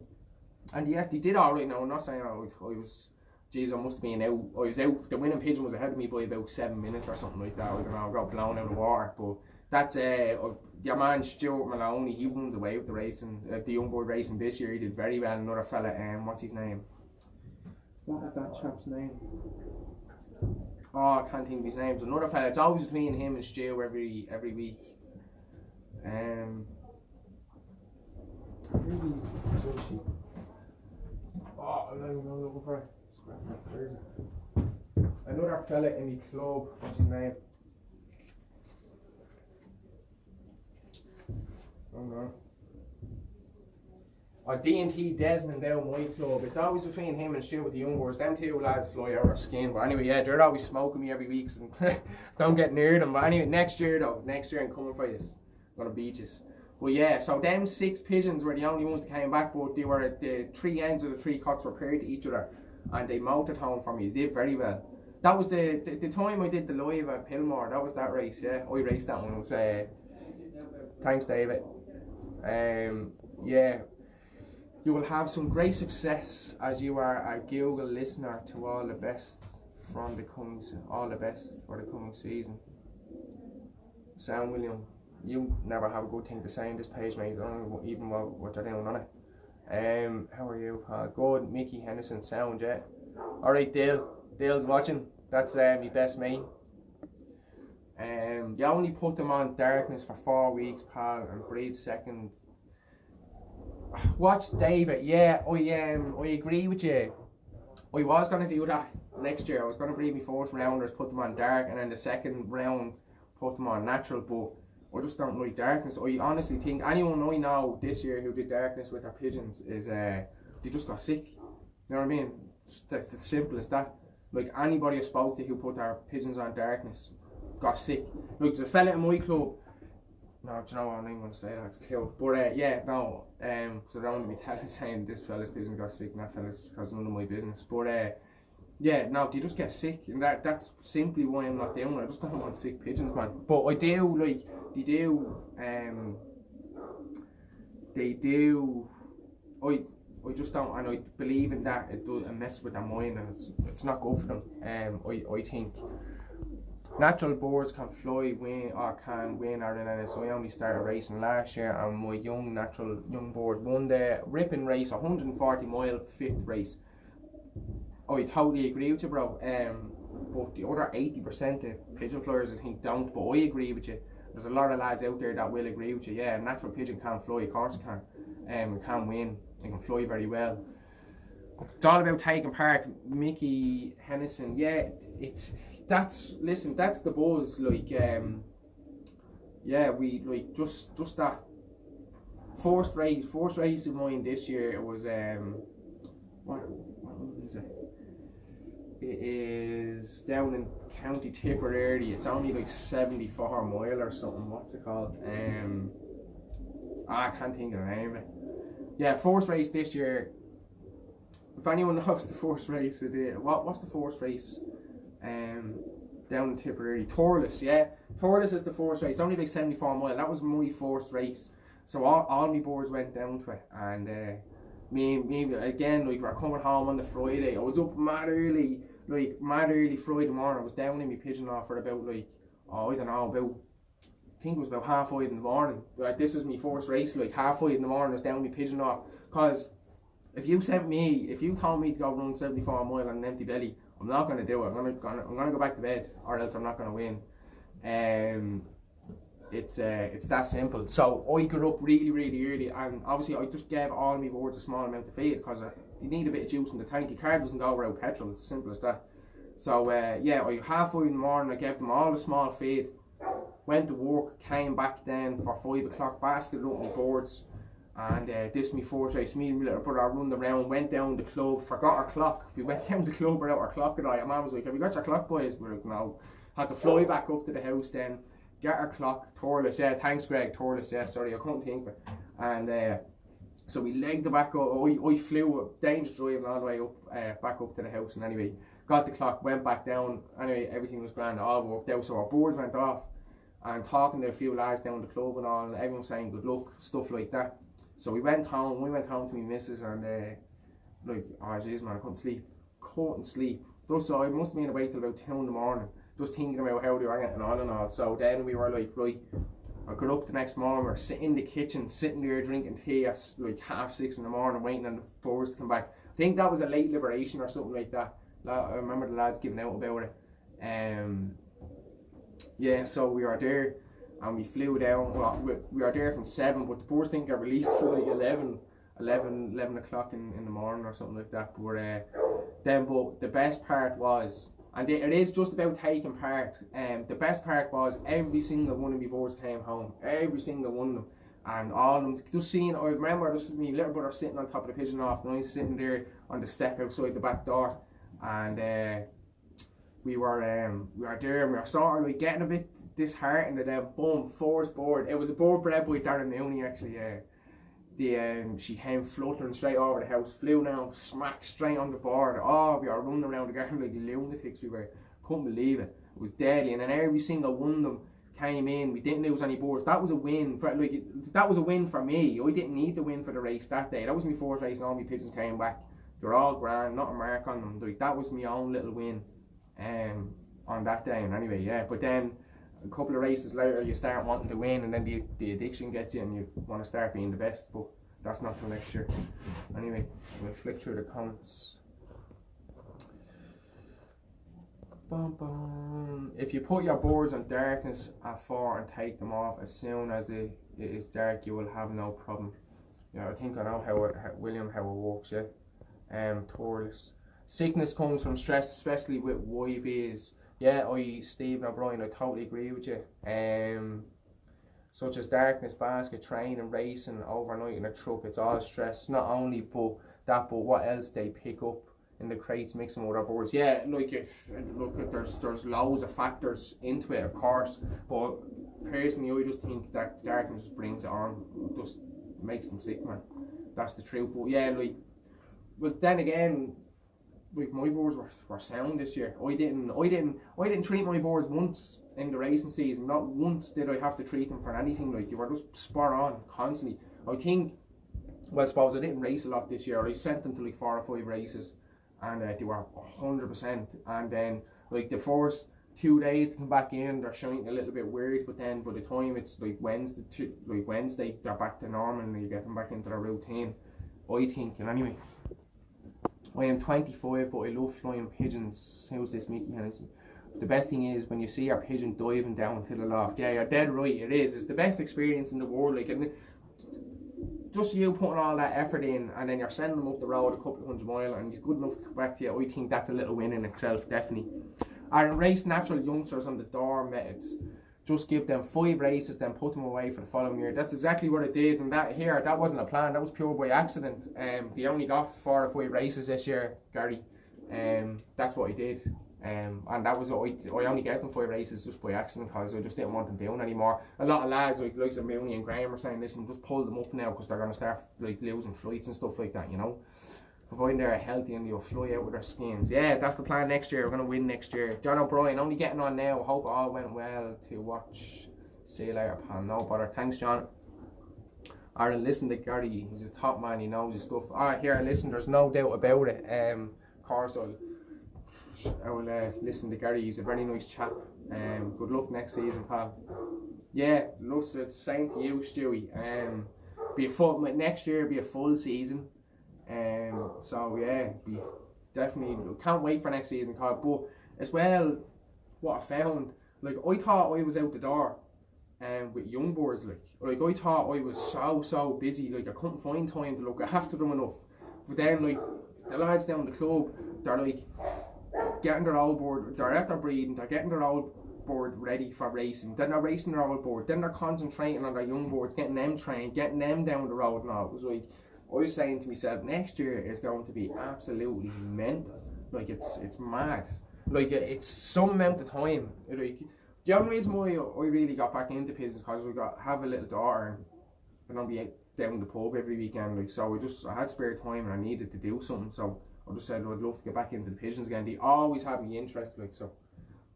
[SPEAKER 1] yeah, they did alright now. I'm not saying I was, geez, I must have been out. I was out. The winning pigeon was ahead of me by about 7 minutes or something like that. I don't know, I got blown out of the water. But that's your man Stuart Maloney. He wins away with the racing, the young board racing this year. He did very well. Another fella, what's his name? What is that chap's name? Oh, I can't think of his name. Another fella. It's always between him and Stu every week. Oh, I'm not even looking for it. Where is it? Another fella in the club. What's his name? I don't know. Or D&T Desmond down my club. It's always between him and Stu with the young boys. Them 2 lads fly out our skin. But anyway, yeah, they're always smoking me every week, so don't get near them. But anyway, next year I'm coming for you. I'm gonna beat you. But yeah, so them 6 pigeons were the only ones that came back, but they were the 3 ends of the 3 cocks were paired to each other, and they mounted home for me. They did very well. That was the time I did the live at Pillmore. That was that race. Yeah, I raced that one. It was thanks, David. Yeah. You will have some great success as you are a Google listener to all the best from the coming, all the best for the coming season. Sam William, you never have a good thing to say on this page, mate. I don't know even what they're doing on it. How are you? Good, Mickey Henderson, sound, yeah. Alright, Dale's watching. That's my best mate. You only put them on darkness for 4 weeks, pal, and breed second. Watch David. Yeah, I agree with you. I was going to do that next year. I was going to breed my first rounders, put them on dark, and then the second round put them on natural, but I just don't like darkness. I honestly think anyone I know this year who did darkness with their pigeons is they just got sick. You know what I mean? It's as simple as that. Like anybody I spoke to who put their pigeons on darkness got sick. Like there's a fella in my club. No, do you know what I'm going to say? That's cool. But yeah, no. So I don't want to be telling saying this fella's pigeon got sick and that fella's because none of my business. But yeah, no, they just get sick, and that's simply why I'm not doing it. I just don't want sick pigeons, man. But I do like they do. I just don't, and I believe in that it does mess with their mind, and it's not good for them. I think. Natural boards can fly, can win Aaron Ennis. So I only started racing last year, and my young board won the ripping race, 140 mile 5th race. I totally agree with you, bro. But the other 80% of pigeon flyers I think don't. But I agree with you. There's a lot of lads out there that will agree with you. Yeah, a natural pigeon can fly, of course it can. It can win. It can fly very well. It's all about taking part. Mickey Henderson, yeah, that's the buzz. Like, yeah, we like just that first race of mine this year. It was what is it? It is down in County Tipperary. It's only like 74 mile or something. What's it called? I can't think of the name of it. Yeah, first race this year. If anyone knows the first race, what's the first race? Down in Tipperary, Torless, yeah. Torless is the first race. It's only like 74 mile. That was my first race. So all my boards went down to it, and me again, like we're coming home on the Friday. I was up mad early Friday morning. I was down in my pigeon off for about like, I don't know, I think it was about 5:30 in the morning. Like this was my first race. Like 5:30 in the morning, I was down in my pigeon off. Cause if you told me to go run 74 mile on an empty belly, I'm not gonna do it. I'm gonna go back to bed, or else I'm not gonna win. It's that simple. So I got up really early, and obviously I just gave all my boards a small amount of feed because you need a bit of juice in the tank. Your car doesn't go without petrol. It's as simple as that. So yeah, I 5:30 in the morning. I gave them all the small feed. Went to work, came back then for 5 o'clock, basket up my boards, and this is my first race. Me and my little brother run around, went down the club, forgot our clock. We went down the club without our clock, and my mum was like, "Have you got your clock, boys?" We're like, "No." Had to fly back up to the house then, get our clock, Torless, yeah, thanks Greg, Torless, yeah, sorry, I couldn't think of it. And so we legged the back up, I flew, dangerous driving all the way up, back up to the house, and anyway, got the clock, went back down, anyway, everything was grand, all worked out, so our boards went off, and talking to a few lads down the club and all, and everyone saying good luck, stuff like that. So we went home to my missus, and like, oh jeez man, I couldn't sleep. So I must have been awake till about 2 in the morning, just thinking about how they were getting on and all. So then we were like, right, I got up the next morning, we were sitting in the kitchen, sitting there drinking tea at like 5:30 in the morning, waiting on the boards to come back. I think that was a late liberation or something like that. I remember the lads giving out about it. Yeah, so we were there, and we flew down. Well, we were there from 7, but the boards didn't get released till like 11 o'clock in the morning or something like that. But the best part was, and it is just about taking part, the best part was every single one of my boards came home, every single one of them, and all of them, just seeing, I remember just my little brother sitting on top of the pigeon loft, and I was sitting there on the step outside the back door, and we were there, and we were sort of like getting a bit disheartened, and then boom, first board, it was a board bred by Darren Mooney actually, she came fluttering straight over the house, flew down, smack straight on the board. Oh, we were running around the garden like lunatics, couldn't believe it. It was deadly, and then every single one of them came in. We didn't lose any boards. That was a win for that was a win for me. I didn't need the win for the race that day. That was my first race, and all my pigeons came back. They were all grand, not a mark on them. Like, that was my own little win, on that day. And anyway, yeah. But then a couple of races later, you start wanting to win, and then the addiction gets you, and you want to start being the best. But that's not till next year. Anyway, we'll flick through the comments. If you put your boards on darkness at 4 and take them off as soon as it is dark, you will have no problem. Yeah, I think I know how it works. Yeah. Taurus. Sickness comes from stress, especially with YBs. Yeah, Stephen O'Brien, I totally agree with you. Such as darkness, basket, training, racing, overnight in a truck, it's all stress. Not only but what else they pick up in the crates, mixing with our boards. Yeah, there's loads of factors into it, of course, but personally I just think that darkness just brings it on, just makes them sick, man. That's the truth. But yeah, but then again, like, my boards were sound this year. I didn't treat my boards once in the racing season. Not once did I have to treat them for anything. Like, they were just spot on constantly. I think, well, I suppose I didn't race a lot this year. I sent them to like 4 or 5 races, and they were 100%. And then like the first 2 days to come back in, they're showing a little bit weird. But then by the time it's like Wednesday, they're back to normal, and you get them back into their routine, I think. And anyway, I am 25, but I love flying pigeons. How's this, Mickey Henderson? The best thing is when you see our pigeon diving down to the loft. Yeah, you're dead right, it is. It's the best experience in the world. Like, and just you putting all that effort in, and then you're sending them up the road a couple of 100 miles, and he's good enough to come back to you. I think that's a little win in itself, definitely. I race natural youngsters on the door methods. Just give them 5 races, then put them away for the following year. That's exactly what I did, and that wasn't a plan. That was pure by accident. They only got 4 or 5 races this year, Gary. That's what I did. And that was I only get them 5 races just by accident, because I just didn't want them doing anymore. A lot of lads like Mooney and Graham were saying, listen, just pull them up now, because they're going to start like losing flights and stuff like that, you know. Providing they're healthy and they'll fly out with their skins. Yeah, that's the plan next year. We're going to win next year. John O'Brien, only getting on now. Hope it all went well to watch. See you later, pal. No bother. Thanks, John. Aaron, listen to Gary. He's a top man. He knows his stuff. Alright, here, listen. There's no doubt about it. Of course, I will listen to Gary. He's a very nice chap. Good luck next season, pal. Yeah, love the same to you, Stewie. Next year be a full season. So yeah, definitely can't wait for next season, but as well, what I found, like, I thought I was out the door with young boards, like I thought I was so busy, like I couldn't find time to look after them enough. But then, like, the lads down the club, they're like getting their old board, they're at their breeding, they're getting their old board ready for racing, then they're racing their old board, then they're concentrating on their young boards, getting them trained, getting them down the road, and all. It was like, I was saying to myself, next year is going to be absolutely mental. Like, it's mad. like it's some amount of time. Like the only reason why I really got back into pigeons because have a little daughter and I'll be down the pub every weekend. Like so, I had spare time and I needed to do something. So I just said I'd love to get back into the pigeons again. They always had me interested. Like so,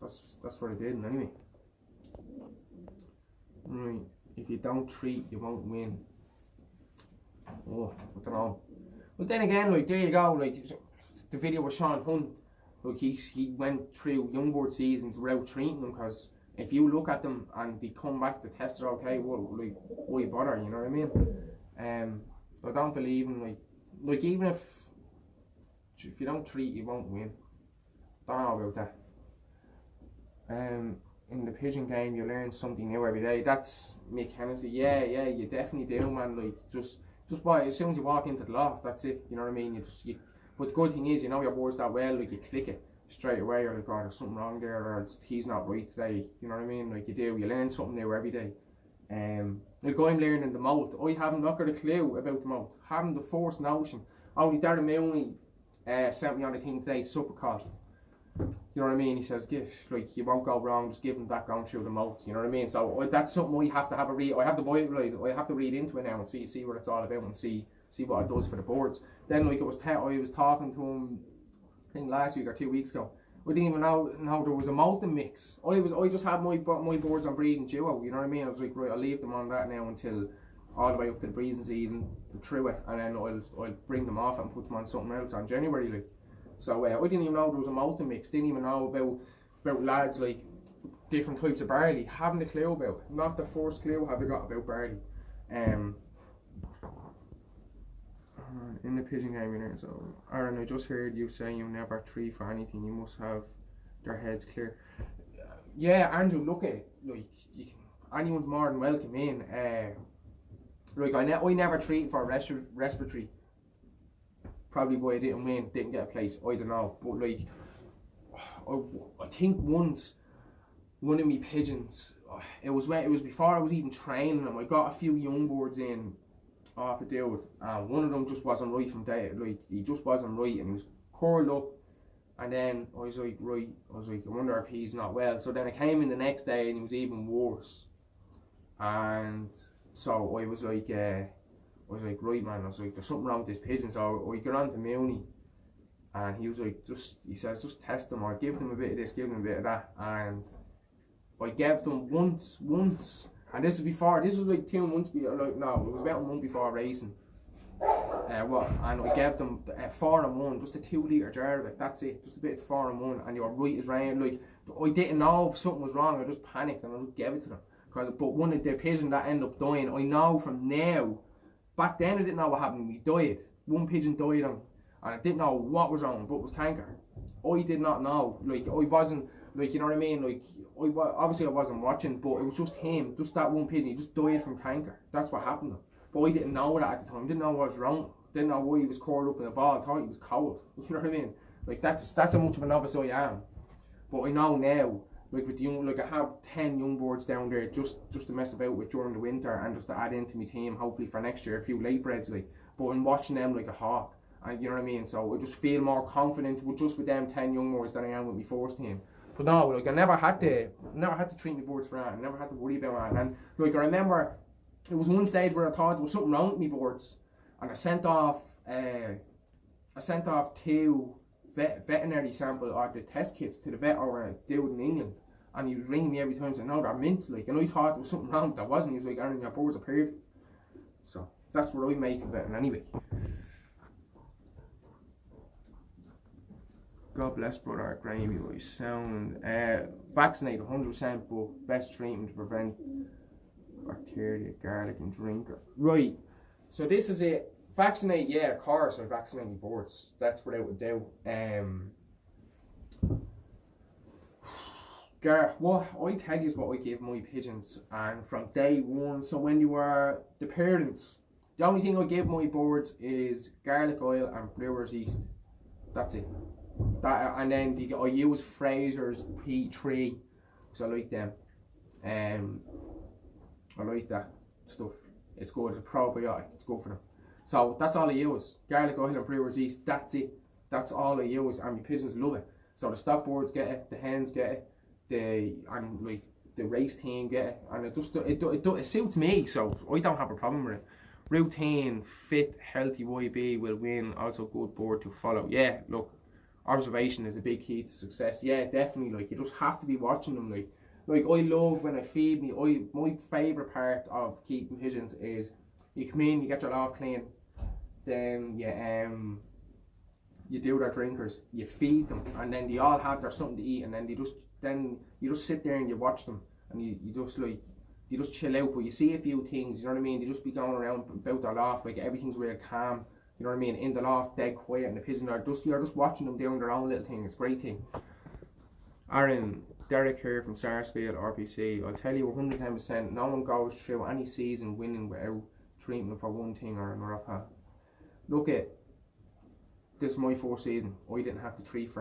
[SPEAKER 1] that's what I did. And anyway, right. If you don't treat, you won't win. Oh, I don't know. But then again, like there you go. Like the video with Sean Hunt. Like he went through young board seasons without treating them because if you look at them and they come back, the tests are okay. Well, like why bother? You know what I mean? I don't believe in like even if you don't treat, you won't win. Don't know about that. In the pigeon game, you learn something new every day. That's Mick Hennessy. Yeah, you definitely do, man. Like just by as soon as you walk into the loft, that's it. You know what I mean? But the good thing is, you know your boards that well. Like you click it straight away. You're like, oh, there's something wrong there, or he's not right today. You know what I mean? Like you learn something new every day. Like I'm learning the mouth. I haven't got a clue about the mouth. Haven't the first notion. Only Darren Mooney sent me on the thing today, super cost. You know what I mean? He says, like you won't go wrong, just give him that going through the mouth. You know what I mean? So that's something I have to have a read. I have to I have to read into it now and see what it's all about and see what it does for the boards. Then like I was talking to him, I think last week or 2 weeks ago. I didn't even know there was a molten mix. I just had my boards on breeding duo. You know what I mean? I was like, right, I'll leave them on that now until all the way up to the breeding season, through it, and then I'll bring them off and put them on something else on January. Like. So I didn't even know there was a molten mix. Didn't even know about lads like different types of barley. Haven't a clue about. Not the first clue have I got about barley. In the pigeon game, you know. So Aaron, I just heard you say you never treat for anything. You must have their heads clear. Yeah, Andrew, look at it. Like anyone's more than welcome in. Like I never treat for respiratory. Probably why I didn't get a place, I don't know. But like, I think once, one of me pigeons, it was before I was even training them, I got a few young boards in off a dude, and one of them just wasn't right from day, like, he just wasn't right, and he was curled up, and then I was like, I wonder if he's not well. So then I came in the next day, and he was even worse, and so I was like, right man, I was like, there's something wrong with this pigeon. So I got on to Mooney and he was like, he says, just test them or give them a bit of this, give them a bit of that. And I gave them once, and this was like 2 months before, like, no, it was about a month before racing. And I gave them 4-in-1, just a 2 litre jar of it, that's it, just a bit of 4-in-1, and you were right as rain. Like, I didn't know if something was wrong, I just panicked and I just gave it to them. But one of the pigeons that ended up dying, I know from now. Back then I didn't know what happened. We died. One pigeon died and I didn't know what was wrong, but it was canker. I did not know. Like I wasn't, like, you know what I mean? Like obviously I wasn't watching, but it was just him, just that one pigeon. He just died from canker. That's what happened to him. But I didn't know that at the time. Didn't know what was wrong. Didn't know why he was curled up in a ball. I thought he was cold. You know what I mean? Like that's how much of a novice I am. But I know now. Like with the young, like I have 10 young boards down there just to mess about with during the winter and just to add into my team, hopefully for next year, a few late breds like. But I'm watching them like a hawk, and you know what I mean. So I just feel more confident with them 10 young boards than I am with my first team. But no, like I never had to treat my boards for that. I never had to worry about that. And like I remember, it was one stage where I thought there was something wrong with my boards, and I sent off 2 veterinary sample or the test kits to the vet over a dude in England, and he was ringing me every time saying, no, they're mint, like, and I thought there was something wrong, but there wasn't. He was like, Aaron, your boards are perfect. So that's what I make of it. And anyway, God bless brother Graham, you sound vaccinated 100%, but best treatment to prevent bacteria, garlic and drinker. Right, so this is it. Vaccinate, yeah, of course, I vaccinate my boards. That's without a doubt. What I tell you is what I give my pigeons, and from day one. So when you were the parents, the only thing I give my boards is garlic oil and brewer's yeast. That's it. And then I use Fraser's P3, because I like them. I like that stuff. It's good. It's a probiotic. It's good for them. So that's all I use. Garlic oil and brewer's yeast. That's it. That's all I use, and my pigeons love it. So the stock boards get it, the hens get it, the race team get it, and it suits me, so I don't have a problem with it. Routine, fit, healthy YB will win. Also good board to follow. Yeah, look, observation is a big key to success. Yeah, definitely. Like, you just have to be watching them. Like I love when I feed me. My favourite part of keeping pigeons is you come in, you get your loft clean, then you do their drinkers, you feed them, and then they all have their something to eat, and then you just sit there and you watch them, and you just chill out. But you see a few things, you know what I mean? They just be going around about their loft, like everything's real calm, you know what I mean? In the loft, dead quiet, and the pigeons are you're just watching them doing their own little thing. It's a great thing. Aaron, Derek here from Sarsfield, RPC. I'll tell you 110%, no one goes through any season winning without treatment for one thing or another. Look at this is my 4th season. I didn't have to treat for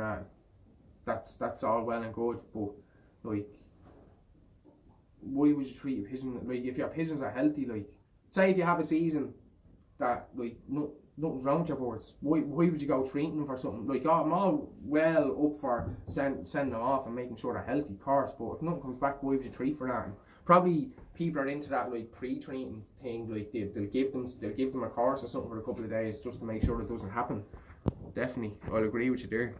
[SPEAKER 1] that. That's all well and good, but like, why would you treat a pigeon? Like, if your pigeons are healthy, like, say if you have a season that like nothing's wrong with your birds, why would you go treating them for something? Like, oh, I'm all well up for sending them off and making sure they're healthy, of course, but if nothing comes back, why would you treat for that? And probably people are into that like pre-treating thing, like they'll give them a course or something for a couple of days just to make sure it doesn't happen. Definitely, I'll agree with you there.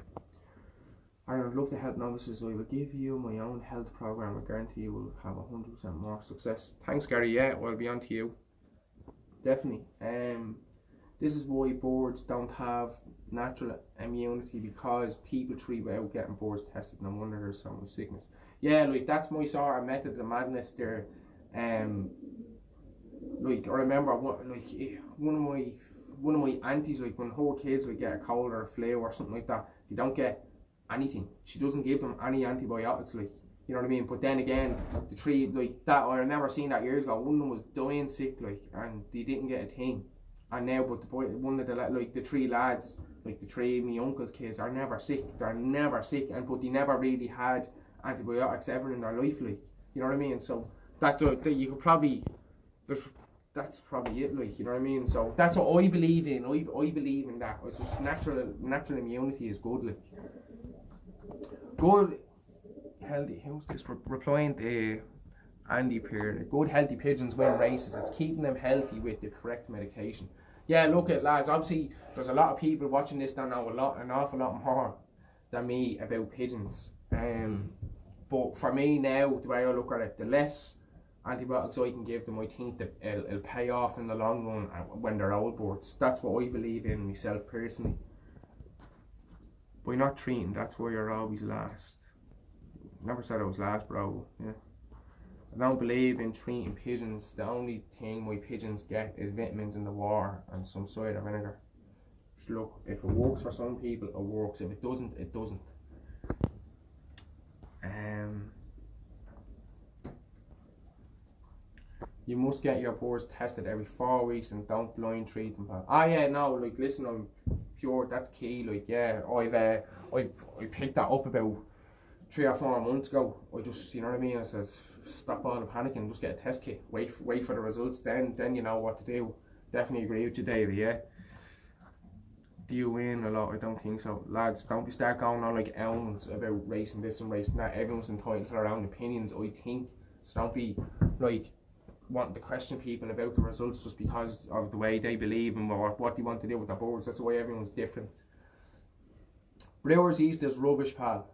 [SPEAKER 1] I would love to help novices. I will give you my own health program. I guarantee you will have 100% more success. Thanks, Gary. Yeah, I'll be on to you. Definitely. This is why boards don't have natural immunity, because people treat without getting boards tested. No wonder there's so much sickness. Yeah, like, that's my sort of method of madness there. Like, I remember one of my aunties, like, when her kids would get a cold or a flu or something like that, they don't get anything. She doesn't give them any antibiotics, like, you know what I mean? But then again, the tree, like that, I remember seeing that years ago, one of them was dying sick, like, and they didn't get a thing. And now, but the boy, one of the, like, the 3 lads, like the 3 of my uncle's kids, are never sick. They're never sick, and but they never really had antibiotics ever in their life, like, you know what I mean? So that you could probably, that's probably it, like, you know what I mean? So that's what I believe in. I believe in that. It's just natural immunity is good, like. Good healthy, who's this replying to Andy Pearl? Good healthy pigeons win races. It's keeping them healthy with the correct medication. Yeah, look at, lads, obviously there's a lot of people watching this that know an awful lot more than me about pigeons. But for me now, the way I look at it, the less antibiotics I can give them, I think that it'll pay off in the long run when they're old birds. That's what I believe in myself personally. By not treating, that's why you're always last. Never said I was last, bro. Yeah. I don't believe in treating pigeons. The only thing my pigeons get is vitamins in the water and some cider vinegar. Just look, if it works for some people, it works. If it doesn't, it doesn't. You must get your birds tested every 4 weeks and don't blind treat them. Ah, yeah, no, like, listen, I'm pure. That's key. Like, yeah, I picked that up about 3 or 4 months ago. I just, you know what I mean? I said, stop all the panicking, just get a test kit. Wait for the results. Then you know what to do. Definitely agree with you, David. Yeah. Do you win a lot? I don't think so, lads. Don't start going on like elms about racing this and racing that. Everyone's entitled to their own opinions, I think. So don't be like wanting to question people about the results just because of the way they believe and what they want to do with their boards. That's the way everyone's different. Brewers East is rubbish, pal.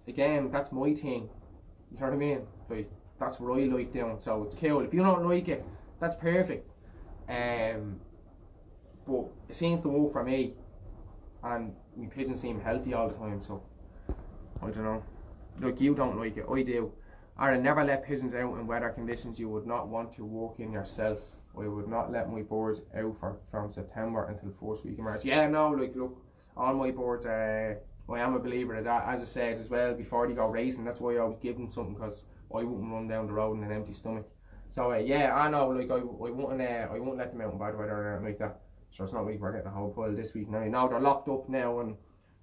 [SPEAKER 1] Again, that's my thing. You know what I mean? Like, that's what I like doing. So it's cool. If you don't like it, that's perfect. But it seems to work for me, and my pigeons seem healthy all the time. So I don't know. Look, you don't like it. I do. I never let pigeons out in weather conditions you would not want to walk in yourself. I would not let my birds out from September until the first week of March. Yeah, no, like, look, all my birds, I am a believer of that. As I said as well, before they go racing, that's why I always give them something, because I wouldn't run down the road in an empty stomach. So yeah, I know, like, I wouldn't let them out in bad weather or anything like that. So it's not like we're getting a whole pile this week now. Now they're locked up now, and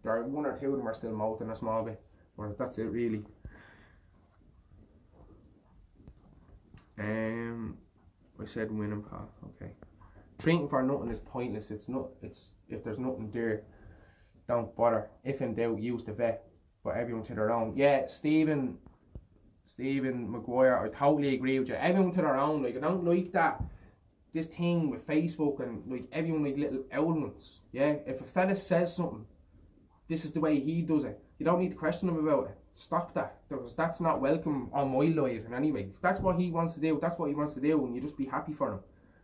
[SPEAKER 1] there 1 or 2 of them are still molting a small bit. But that's it, really. I said winning, pal. Okay. Treating for nothing is pointless. It's if there's nothing there, don't bother. If in doubt, use the vet. but everyone to their own. Yeah, Stephen Maguire, I totally agree with you. Everyone to their own. Like, I don't like that. This thing with Facebook and like everyone like little elements. Yeah, if a fella says something, this is the way he does it. You don't need to question him about it. Stop that, because that's not welcome on my life in any way. If that's what he wants to do, that's what he wants to do, and you just be happy for him.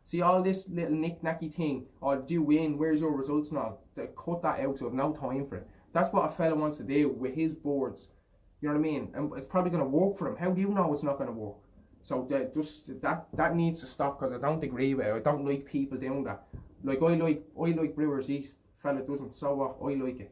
[SPEAKER 1] See all this little knick-knacky thing, or do you win, where's your results and all, cut that out, so I've no time for it. That's what a fella wants to do with his boards. You know what I mean? And it's probably going to work for him. How do you know it's not going to work? So that needs to stop, because I don't agree with it. I don't like people doing that. Like I like Brewers East. Fella doesn't, so what? I like it.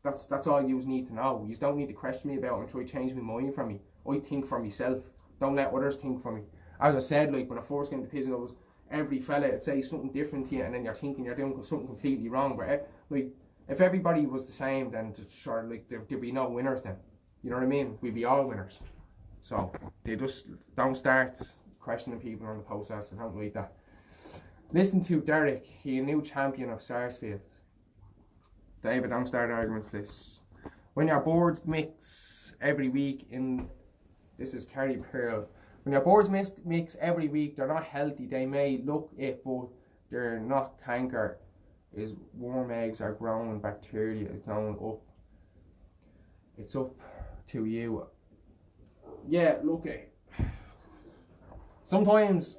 [SPEAKER 1] That's all you need to know. You don't need to question me about it and try to change my mind for me. I think for myself. Don't let others think for me. As I said, like when I first came to Pigeon, it was every fella would say something different to you, and then you're thinking you're doing something completely wrong. But like, if everybody was the same, then sure, like there'd be no winners then. You know what I mean? We'd be all winners. So they just don't start questioning people on the podcast. I don't like that. Listen to Derek. He a new champion of Sarsfield. David, don't start arguments, please. When your boards mix every week this is Kerry Pearl. When your boards mix every week, they're not healthy. They may look it, but they're not canker. Is warm eggs are growing, bacteria is going up. It's up to you. Yeah, look, sometimes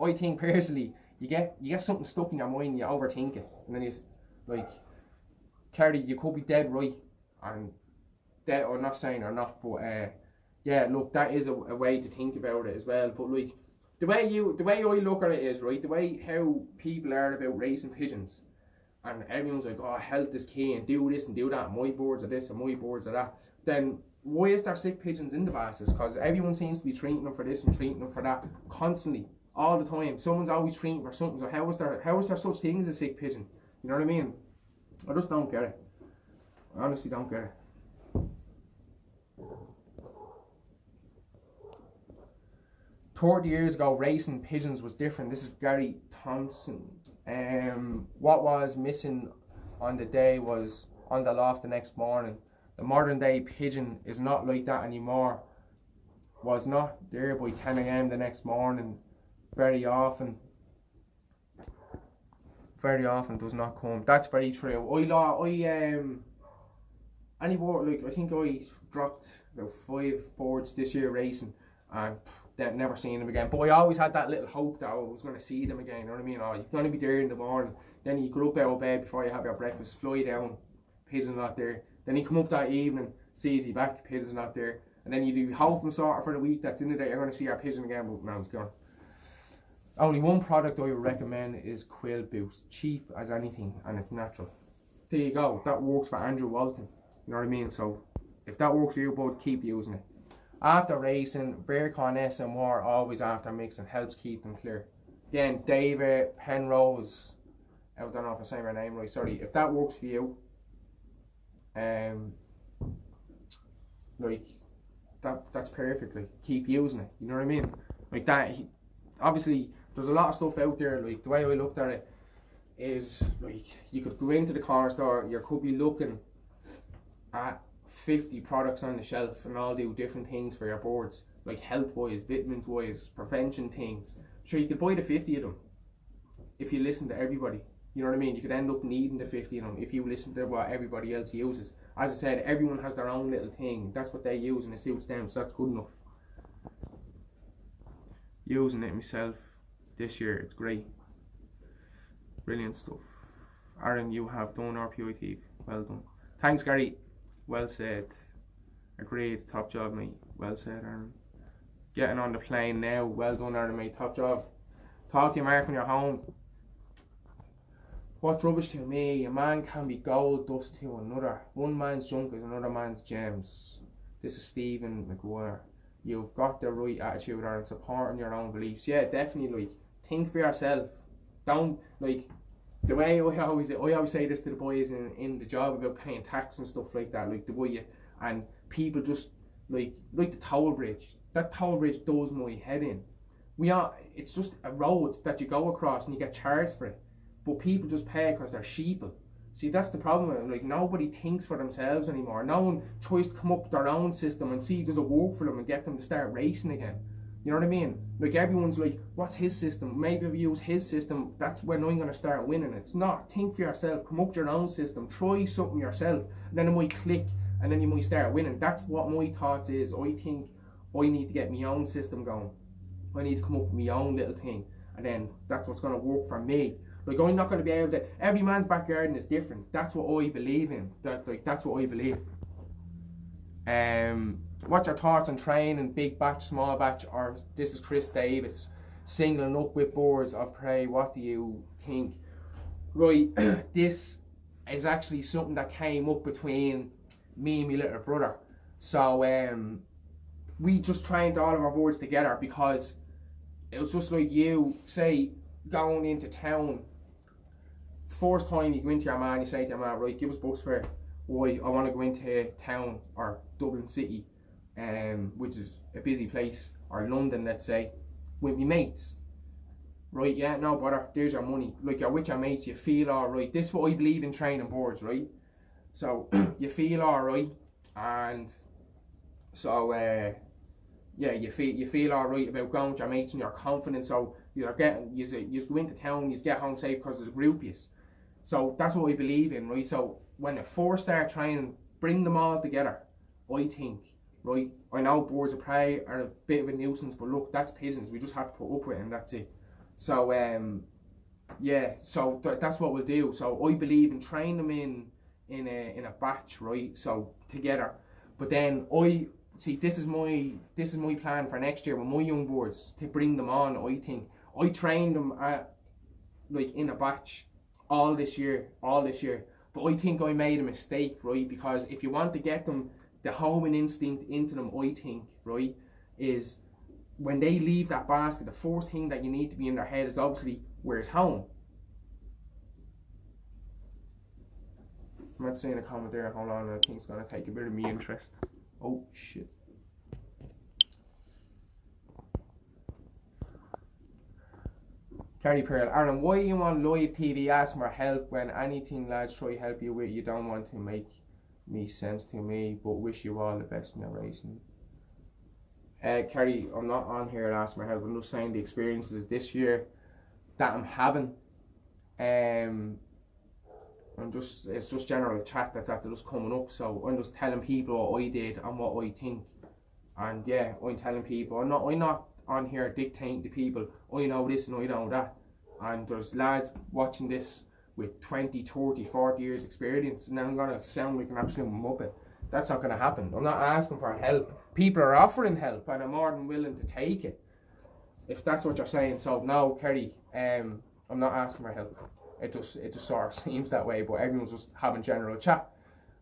[SPEAKER 1] I think personally, you get something stuck in your mind, you overthink it, and then it's like, Terry, you could be dead right, and dead, I'm not saying or not, but yeah, look, that is a way to think about it as well. But like the way I look at it is, right, the way how people are about racing pigeons, and everyone's like, oh, health is key, and do this and do that, and my boards are this and my boards are that. Then why is there sick pigeons in the bases? Because everyone seems to be treating them for this and treating them for that constantly, all the time. Someone's always treating for something. So how is there such thing as a sick pigeon? You know what I mean? I just don't get it. I honestly don't get it. 30 years ago, racing pigeons was different. This is Gary Thompson. What was missing on the day was on the loft the next morning. The modern day pigeon is not like that anymore. Was not there by 10 AM the next morning. Very often does not come. That's very true. I think I dropped about 5 boards this year racing, and then never seen them again. But I always had that little hope that I was going to see them again. You know what I mean? Oh, you're going to be there in the morning. Then you get up out of bed before you have your breakfast, fly down, pigeon's not there. Then you come up that evening, sees you back, pigeon's not there. And then you do hope and sort of for the week that's in the day you're going to see our pigeon again, but no, it's gone. Only one product I would recommend is Quill Boost. Cheap as anything, and it's natural. There you go. That works for Andrew Walton. You know what I mean? So if that works for you, bud, keep using it. After racing, beer corn SMR always after mixing helps keep them clear. Again, David Penrose. I don't know if I'm saying my name right. Sorry. If that works for you, like that's perfect. Like, keep using it. You know what I mean? Like that. Obviously, there's a lot of stuff out there. Like the way I looked at it is like you could go into the corner store. You could be looking at 50 products on the shelf and all do different things for your boards, like health wise, vitamins wise, prevention things. Sure, you could buy the 50 of them if you listen to everybody. You know what I mean? You could end up needing the 50 of them if you listen to what everybody else uses. As I said, everyone has their own little thing. That's what they use and it suits them, so that's good enough. Using it myself this year, it's great. Brilliant stuff. Aaron, you have done RPITV. Well done. Thanks, Gary. Well said. Agreed. Top job, mate. Well said, Aaron. Getting on the plane now. Well done, Aaron, mate. Top job. Talk to you, Mark, when you're home. What's rubbish to me? A man can be gold dust to another. One man's junk is another man's gems. This is Stephen McGuire. You've got the right attitude, Aaron. Supporting your own beliefs. Yeah, definitely. Like, think for yourself. Don't, like, the way I always say this to the boys in the job about paying tax and stuff like that, like the way you, and people just like the toll bridge. That toll bridge does my head in. It's just a road that you go across and you get charged for it, but people just pay because they're sheeple. See, that's the problem. Like, nobody thinks for themselves anymore. No one tries to come up with their own system and see does it work for them and get them to start racing again. You know what I mean? Like, everyone's like, what's his system? Maybe if you use his system, that's when I'm going to start winning. It's not. Think for yourself. Come up with your own system. Try something yourself. And then it might click and then you might start winning. That's what my thoughts is. I think I need to get my own system going. I need to come up with my own little thing. And then that's what's going to work for me. Like, I'm not going to be able to... Every man's back garden is different. That's what I believe in. That's what I believe. What's your thoughts on training, big batch, small batch, or this is Chris Davis, singling up with boards of prey? What do you think? Right, this is actually something that came up between me and my little brother. So we just trained all of our boards together because it was just like you, say, going into town. First time you go into your man, you say to your man, right, give us bus fare. Why? I want to go into town or Dublin City, which is a busy place, or London, let's say, with me mates. Right, yeah, no bother, there's your money. Like, you're with your mates, you feel alright. This is what I believe in training boards, right? So, you feel alright, and so, yeah, you feel alright about going with your mates and you're confident, so you're getting, you go into town, you get home safe because there's a group of you. So, that's what I believe in, right? So, when you first start training, bring them all together, I think, right? I know boards of prey are a bit of a nuisance, but look, that's pigeons, we just have to put up with it and that's it. So, yeah, so that's what we'll do. So, I believe in training them in a batch, right? So, together. But then, see, this is my plan for next year with my young boards, to bring them on. I think I trained them like in a batch all this year, but I think I made a mistake, right? Because if you want to get them the homing instinct into them, I think, right, is when they leave that basket, the first thing that you need to be in their head is obviously, where's home? I'm not seeing a comment there, hold on, I think it's going to take a bit of me interest. Oh shit. Carrie Pearl, Aaron, why are you on live TV asking for help when anything lads try to help you with, you don't want to make me sense to me, but wish you all the best in your racing? Carrie, I'm not on here asking for help, I'm just saying the experiences of this year that I'm having. It's just general chat that's after just coming up, so I'm just telling people what I did and what I think. And yeah, I'm telling people, I'm not on here dictating to people, I know this and I know that. And there's lads watching this with 20, 30, 40 years experience, and then I'm going to sound like an absolute muppet. That's not going to happen. I'm not asking for help. People are offering help and I'm more than willing to take it, if that's what you're saying. So no, Kerry, I'm not asking for help. It just sort of seems that way, but everyone's just having general chat.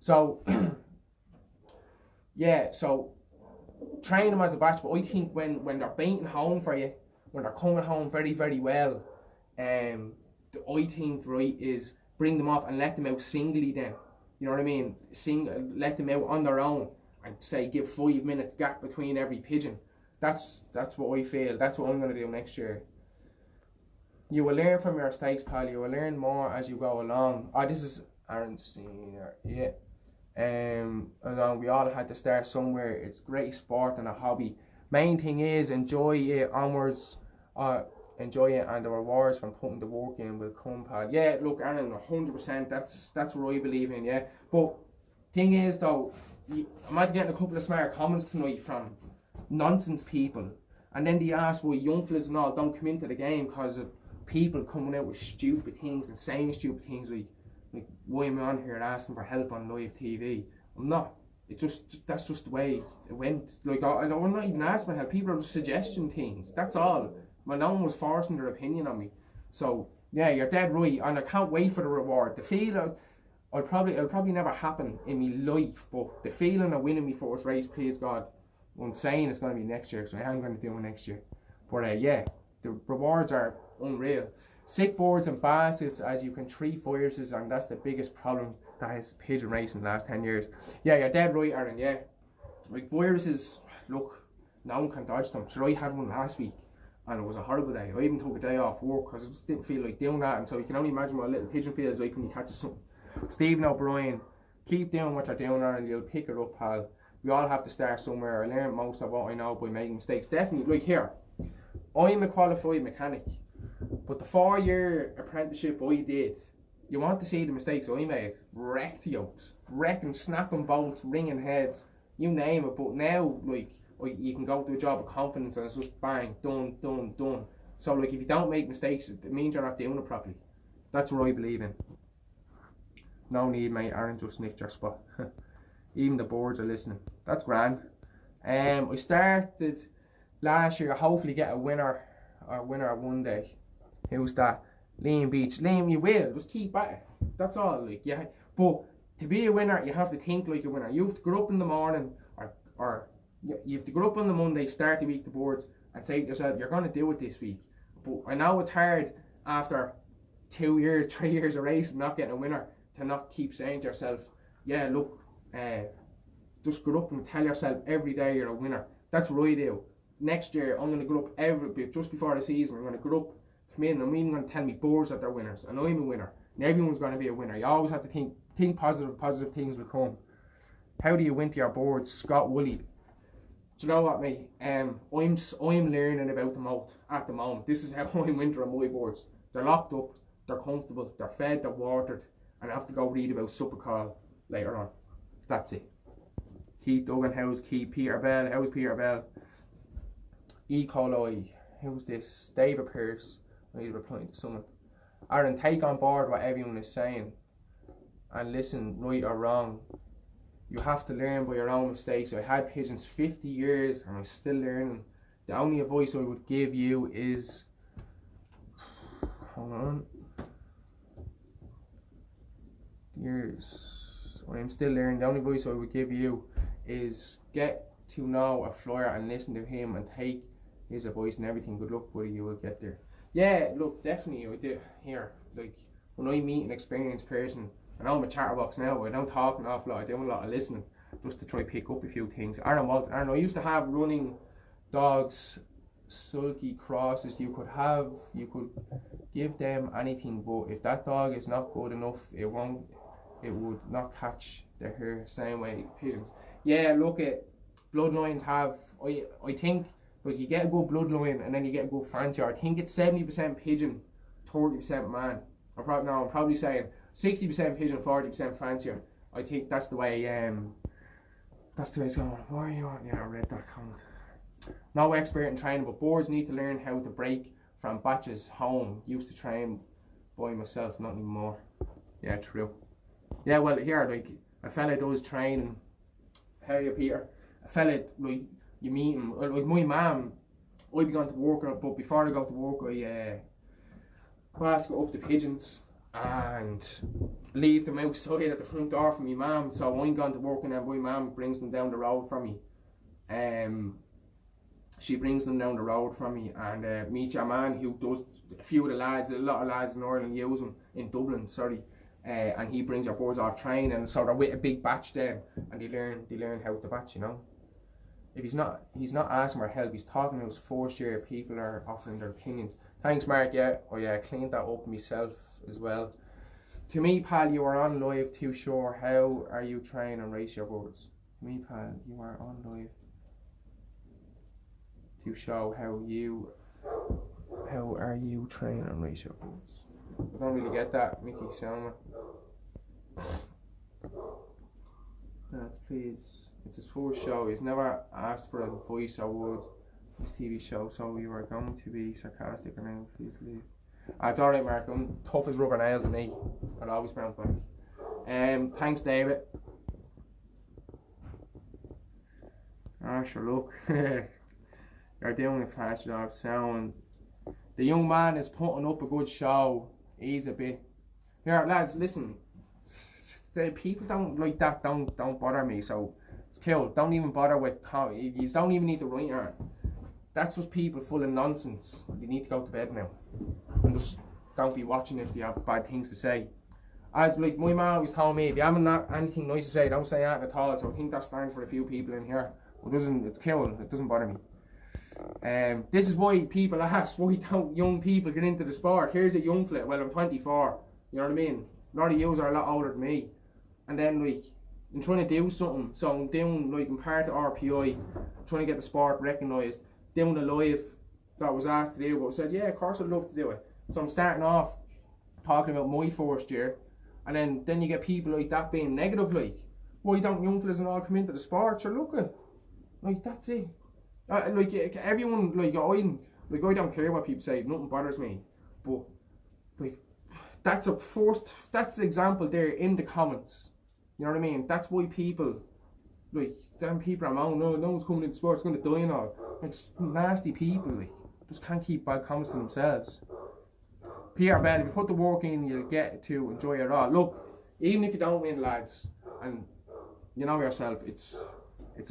[SPEAKER 1] So yeah, so train them as a batch, but I think when they're baiting home for you, when they're coming home very, very well, I think, right, is bring them off and let them out singly then. You know what I mean? Let them out on their own and say give 5 minutes gap between every pigeon. That's what I feel. That's what I'm going to do next year. You will learn from your mistakes, pal. You will learn more as you go along. Oh, this is Aaron Senior. Yeah. We all had to start somewhere. It's great sport and a hobby. Main thing is enjoy it onwards. Enjoy it, and the rewards from putting the work in will come, pal. Yeah, look, Aaron, 100%. That's what I believe in. Yeah, but thing is though, I might be getting a couple of smart comments tonight from nonsense people, and then they ask why young fellas and all don't come into the game because of people coming out with stupid things and saying stupid things like why am I on here asking for help on live TV? I'm not. That's just the way it went. Like I'm not even asking for help. People are just suggesting things. That's all. Well, no one was forcing their opinion on me. So yeah, you're dead right, and I can't wait for the reward. The feeling, it'll probably never happen in my life, but the feeling of winning my first race, please God, I'm saying it's going to be next year, so I am going to do it next year. But yeah, the rewards are unreal. Sick boards and baskets, as you can treat viruses, and that's the biggest problem that has pigeon racing in the last 10 years. Yeah, you're dead right, Aaron. Yeah, like viruses, look, no one can dodge them. So I had one last week, and it was a horrible day. I even took a day off work because I just didn't feel like doing that. And so you can only imagine what a little pigeon feels like when you catch something. Stephen O'Brien, keep doing what you're doing, and you'll pick it up, pal. We all have to start somewhere. I learned most of what I know by making mistakes. Definitely, like here, I'm a qualified mechanic, but the 4-year apprenticeship I did, you want to see the mistakes I made. Wrecked yokes, wrecking, snapping bolts, ringing heads, you name it. But now, like you can go to a job with confidence and it's just bang, done, done, done. So like if you don't make mistakes, it means you're not doing it properly. That's what I believe in. No need, mate. Aaron just nicked your spot. Even the boards are listening. That's grand. I started last year. Hopefully get a winner one day. Who's that? Liam Beach. Liam, you will. Just keep at it. That's all. Like yeah. But to be a winner, you have to think like a winner. You have to get up in the morning, or you have to get up on the Monday, start the week the boards, and say to yourself, you're going to do it this week. But I know it's hard after 2 years, 3 years of racing, not getting a winner, to not keep saying to yourself, yeah, look, just get up and tell yourself every day you're a winner. That's what I do. Next year, I'm going to get up just before the season, I'm going to get up, come in, and I'm even going to tell me boards that they're winners, and I'm a winner. And everyone's going to be a winner. You always have to think positive things will come. How do you win to your boards? Scott Woolley. Do you know what, mate? I'm learning about the moat at the moment. This is how I'm winter on my boards. They're locked up, they're comfortable, they're fed, they're watered, and I have to go read about Supercall later on. That's it. Keith Duggan, how's Keith? Peter Bell, how's Peter Bell? E. coli, who's this? David Pierce. I need to reply to someone. Aaron, take on board what everyone is saying and listen, right or wrong. You have to learn by your own mistakes. I had pigeons 50 years and I'm still learning. The only advice I would give you is, hold on, years. I'm still learning. The only advice I would give you is get to know a flyer and listen to him and take his advice and everything. Good luck, buddy. You will get there. Yeah, look, definitely I do. Here, like when I meet an experienced person, I know I'm a chatterbox now, but I don't talk an awful lot. I do a lot of listening just to try pick up a few things. Aaron, I used to have running dogs, sulky crosses. You could give them anything, but if that dog is not good enough, it would not catch the hair same way pigeons. Yeah, look at bloodlines have. I think like you get a good bloodline and then you get a good fancier. I think it's 70% pigeon, 30% man. I'm probably saying 60% pigeon, 40% fancier. I think that's the way it's going. Why are you on? Yeah, I read that comment. No expert in training, but boards need to learn how to break from batches home. Used to train by myself, not anymore. Yeah, true. Yeah, well here, like a fella does training. How are you, Peter? A fella, like you meet him, like my mum, I'd be going to work, but before I go to work, I basket up the pigeons and leave them outside at the front door for my mum. So I'm going to work and then my mum brings them down the road for me. She brings them down the road for me and meet your man who does a lot of lads in Ireland use them in Dublin, and he brings your boys off training, and so they're with a big batch then, and they learn how to batch, you know. If he's not asking for help, he's talking to his first year. People are offering their opinions. Thanks, Mark. Yeah, I cleaned that up myself as well. To me, pal, you are on live too sure. How are you trying and race your boards? To me, pal, you are on live to show how are you trying and race your boards. I don't really get that, Mickey Selma. That's please. It's his first show. He's never asked for advice or would his TV show, so we were going to be sarcastic and then please leave. It's alright, Mark. I'm tough as rubber nails to me. I'll always bounce back. Thanks, David. Sure, look. You're doing a fast job sound. The young man is putting up a good show. He's a bit. Here, lads, listen. The people don't like that. Don't bother me. So it's cool. Don't even bother with. You don't even need to write on. That's just people full of nonsense. You need to go to bed now. And just don't be watching if you have bad things to say. As like my mom always told me, if you haven't anything nice to say, don't say that at all. So I think that stands for a few people in here. It's cool. It doesn't bother me. This is why people ask, why don't young people get into the sport? Here's a young fella. Well, I'm 24. You know what I mean? A lot of you are a lot older than me. And then like, I'm trying to do something. So I'm doing, like, I'm part of RPI, trying to get the sport recognised, doing a live that I was asked to do, but I said, yeah, of course I'd love to do it. So I'm starting off talking about my first year, and then you get people like that being negative, like, why don't young fellas and all come into the sport? You're looking, like, that's it. Like, everyone, like, I don't care what people say, nothing bothers me, but like, that's the example there in the comments. You know what I mean? That's why people, like, them people are moaning, no one's coming into sports, going to die and all. Like, nasty people, like, just can't keep bad comments to themselves. Peter Bell, if you put the work in, you'll get to enjoy it all. Look, even if you don't win, lads, and you know yourself, it's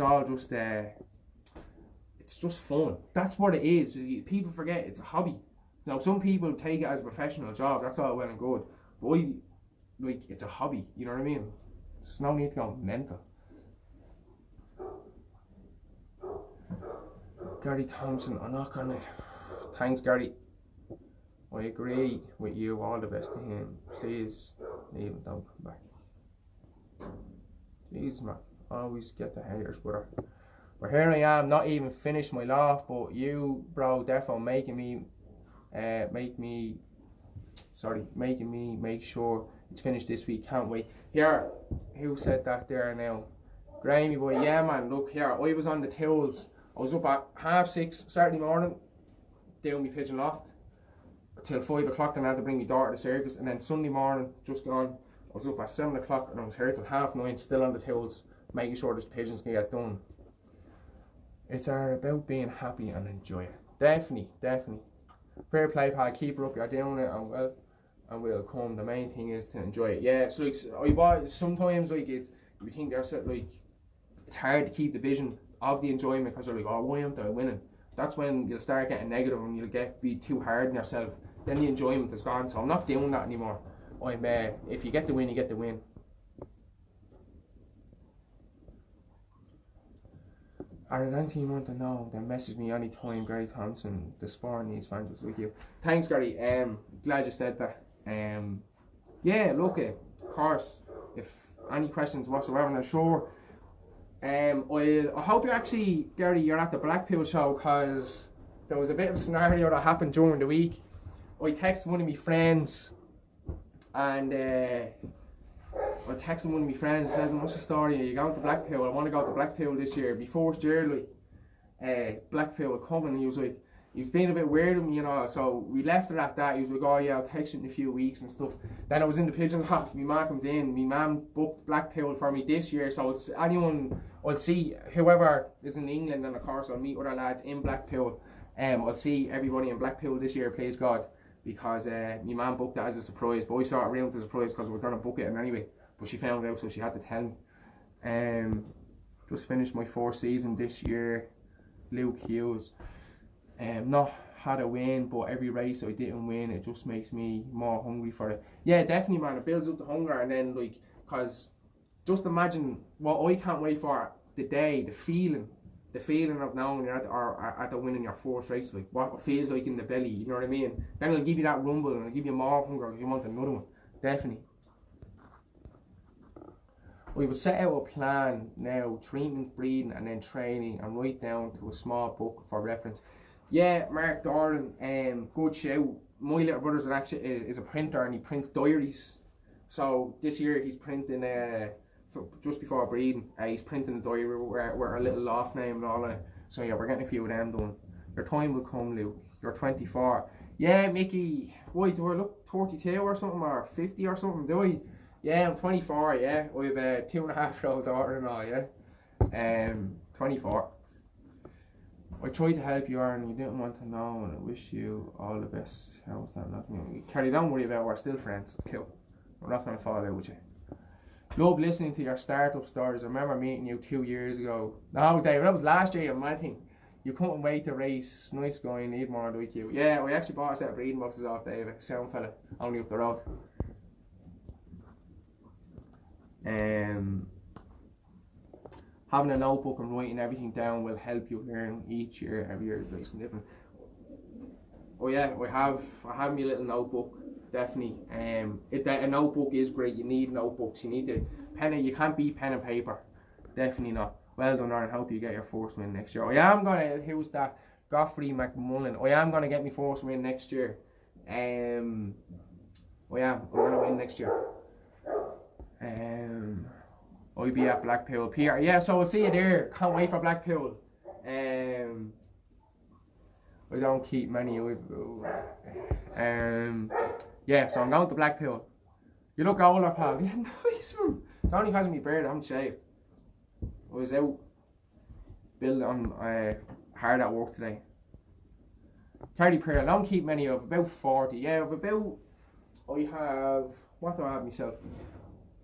[SPEAKER 1] all just it's just fun. That's what it is. People forget it's a hobby. Now, some people take it as a professional job. That's all well and good, but like, it's a hobby. You know what I mean? There's no need to go mental. Gary Thompson, I'm not gonna. Thanks, Gary. I agree with you. All the best to him. Please leave him, don't come back. Jeez, man. Always get the haters with her. But here I am, not even finished my loft, but you, bro, defo making me make sure it's finished this week. Can't wait. Here, who said that there now? Grammy boy, yeah, man. Look here, I was on the tools. I was up at 6:30 Saturday morning, doing my pigeon loft till 5 o'clock. Then I had to bring my daughter to circus, and then Sunday morning, just gone, I was up at 7 o'clock, and I was here till 9:30, still on the tools, making sure the pigeons can get done. It's about being happy and enjoy it. Definitely. Fair play, pal. Keep it up. You're doing it, and we'll come. The main thing is to enjoy it. Yeah. So like, sometimes like you think there's like, it's hard to keep the vision of the enjoyment because you're like, oh, why aren't I winning? That's when you'll start getting negative and you'll be too hard on yourself. Then the enjoyment is gone. So I'm not doing that anymore. If you get the win, you get the win. Are there anything you want to know? Then message me anytime. Gary Thompson, the sport needs fans just like you. Thanks, Gary. Glad you said that. Yeah, look, of course, if any questions whatsoever, and I'm sure. I hope you're actually, Gary, you're at the Blackpool show, because there was a bit of a scenario that happened during the week. I texted one of my friends, and says, what's the story? Are you going to Blackpool? I want to go to Blackpool this year. My first year, like, Blackpool will come, and he was like, he's been a bit weird with me, you know, so we left it at that. He was like, oh yeah, I'll text you in a few weeks and stuff. Then I was in the pigeon loft, my mum comes in, my mum booked Blackpool for me this year, so it's anyone, I'll see whoever is in England, and of course I'll meet other lads in Blackpool. I'll see everybody in Blackpool this year, please God, because my mum booked it as a surprise, but I saw it around as a surprise because we were going to book it in anyway, but she found out, so she had to tell me. Just finished my 4th season this year, Luke Hughes. Not had a win, but every race I didn't win, it just makes me more hungry for it. Yeah, definitely, man. It builds up the hunger, and then like, cause just imagine what I can't wait for, the day, the feeling of knowing you're at the winning your 4th race, like what it feels like in the belly. You know what I mean? Then it'll give you that rumble, and it'll give you more hunger if you want another one. Definitely. We would set out a plan now: treatment, breeding, and then training, and write down to a small book for reference. Yeah, Mark Doran, good shout. My little brother's actually is a printer, and he prints diaries. So this year he's printing just before breeding. He's printing a diary with a little loft name and all that. So yeah, we're getting a few of them done. Your time will come, Luke. You're 24. Yeah, Mickey. Why do I look 32 or something, or 50 or something? Do I? Yeah, I'm 24. Yeah, I have a 2.5-year-old daughter and all. Yeah, 24. I tried to help you, Aaron, you didn't want to know, and I wish you all the best. How's that not me? Carry, don't worry about it, we're still friends. It's cool. We're not going to fall out with you. Love listening to your startup stories. I remember meeting you 2 years ago. No, David, that was last year, my thing. You couldn't wait to race. Nice guy, need more like you. Yeah, we actually bought a set of breeding boxes off David, sound fella, only up the road. Having a notebook and writing everything down will help you learn each year. Every year is racing different. Oh yeah, I have my little notebook definitely. A notebook is great. You need notebooks. You need the pen. You can't beat pen and paper. Definitely not. Well done, Aaron. Hope you get your first win next year. I am gonna. Who's that? Godfrey McMullen. I am gonna get my first win next year. I am. I'm gonna win next year. I'll be at Blackpool. Peter. Yeah. So I'll see you there. Can't wait for Blackpool. I don't keep many. Yeah. So I'm going to Blackpool. You look older, pal. Yeah, nice one. It's only because of my beard. I haven't shaved. I was out building on hard at work today. 30 pair. I don't keep many of. About 40. Yeah, about. I have. What do I have myself?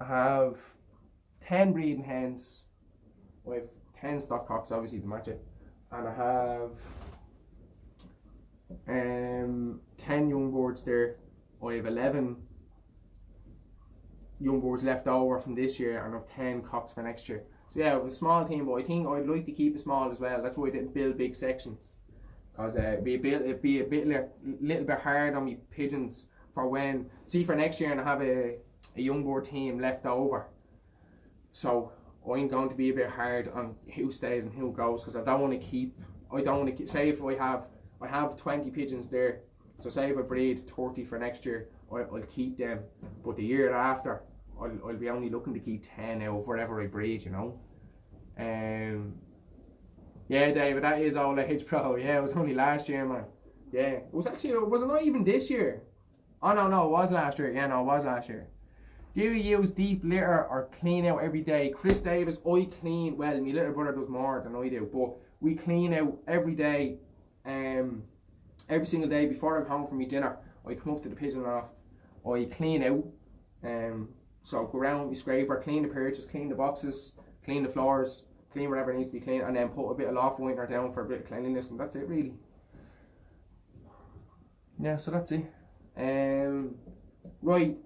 [SPEAKER 1] I have 10 breeding hens. I have 10 stock cocks, obviously, to match it. And I have 10 young birds there. I have 11 young birds left over from this year, and I have 10 cocks for next year. So yeah, it was a small team, but I think I'd like to keep it small as well. That's why I didn't build big sections, because it'd be a little bit hard on me pigeons for when, see, for next year, and I have a young bird team left over. So I'm going to be a bit hard on who stays and who goes, because I don't want to keep. Say if I have 20 pigeons there. So say if I breed 30 for next year, I'll keep them. But the year after, I'll be only looking to keep 10 out of whatever I breed, you know. Yeah, David, that is all H Pro. Yeah, it was only last year, man. Yeah, it was it not even this year? Oh no, it was last year. Yeah, no, it was last year. Do you use deep litter or clean out every day? Chris Davis, I clean. Well, my little brother does more than I do, but we clean out every day. Every single day before I'm home from my dinner, I come up to the pigeon loft. I clean out. So go around with my scraper, clean the perches, clean the boxes, clean the floors, clean whatever needs to be cleaned, and then put a bit of loft whitener down for a bit of cleanliness, and that's it really. Yeah, so that's it. Right.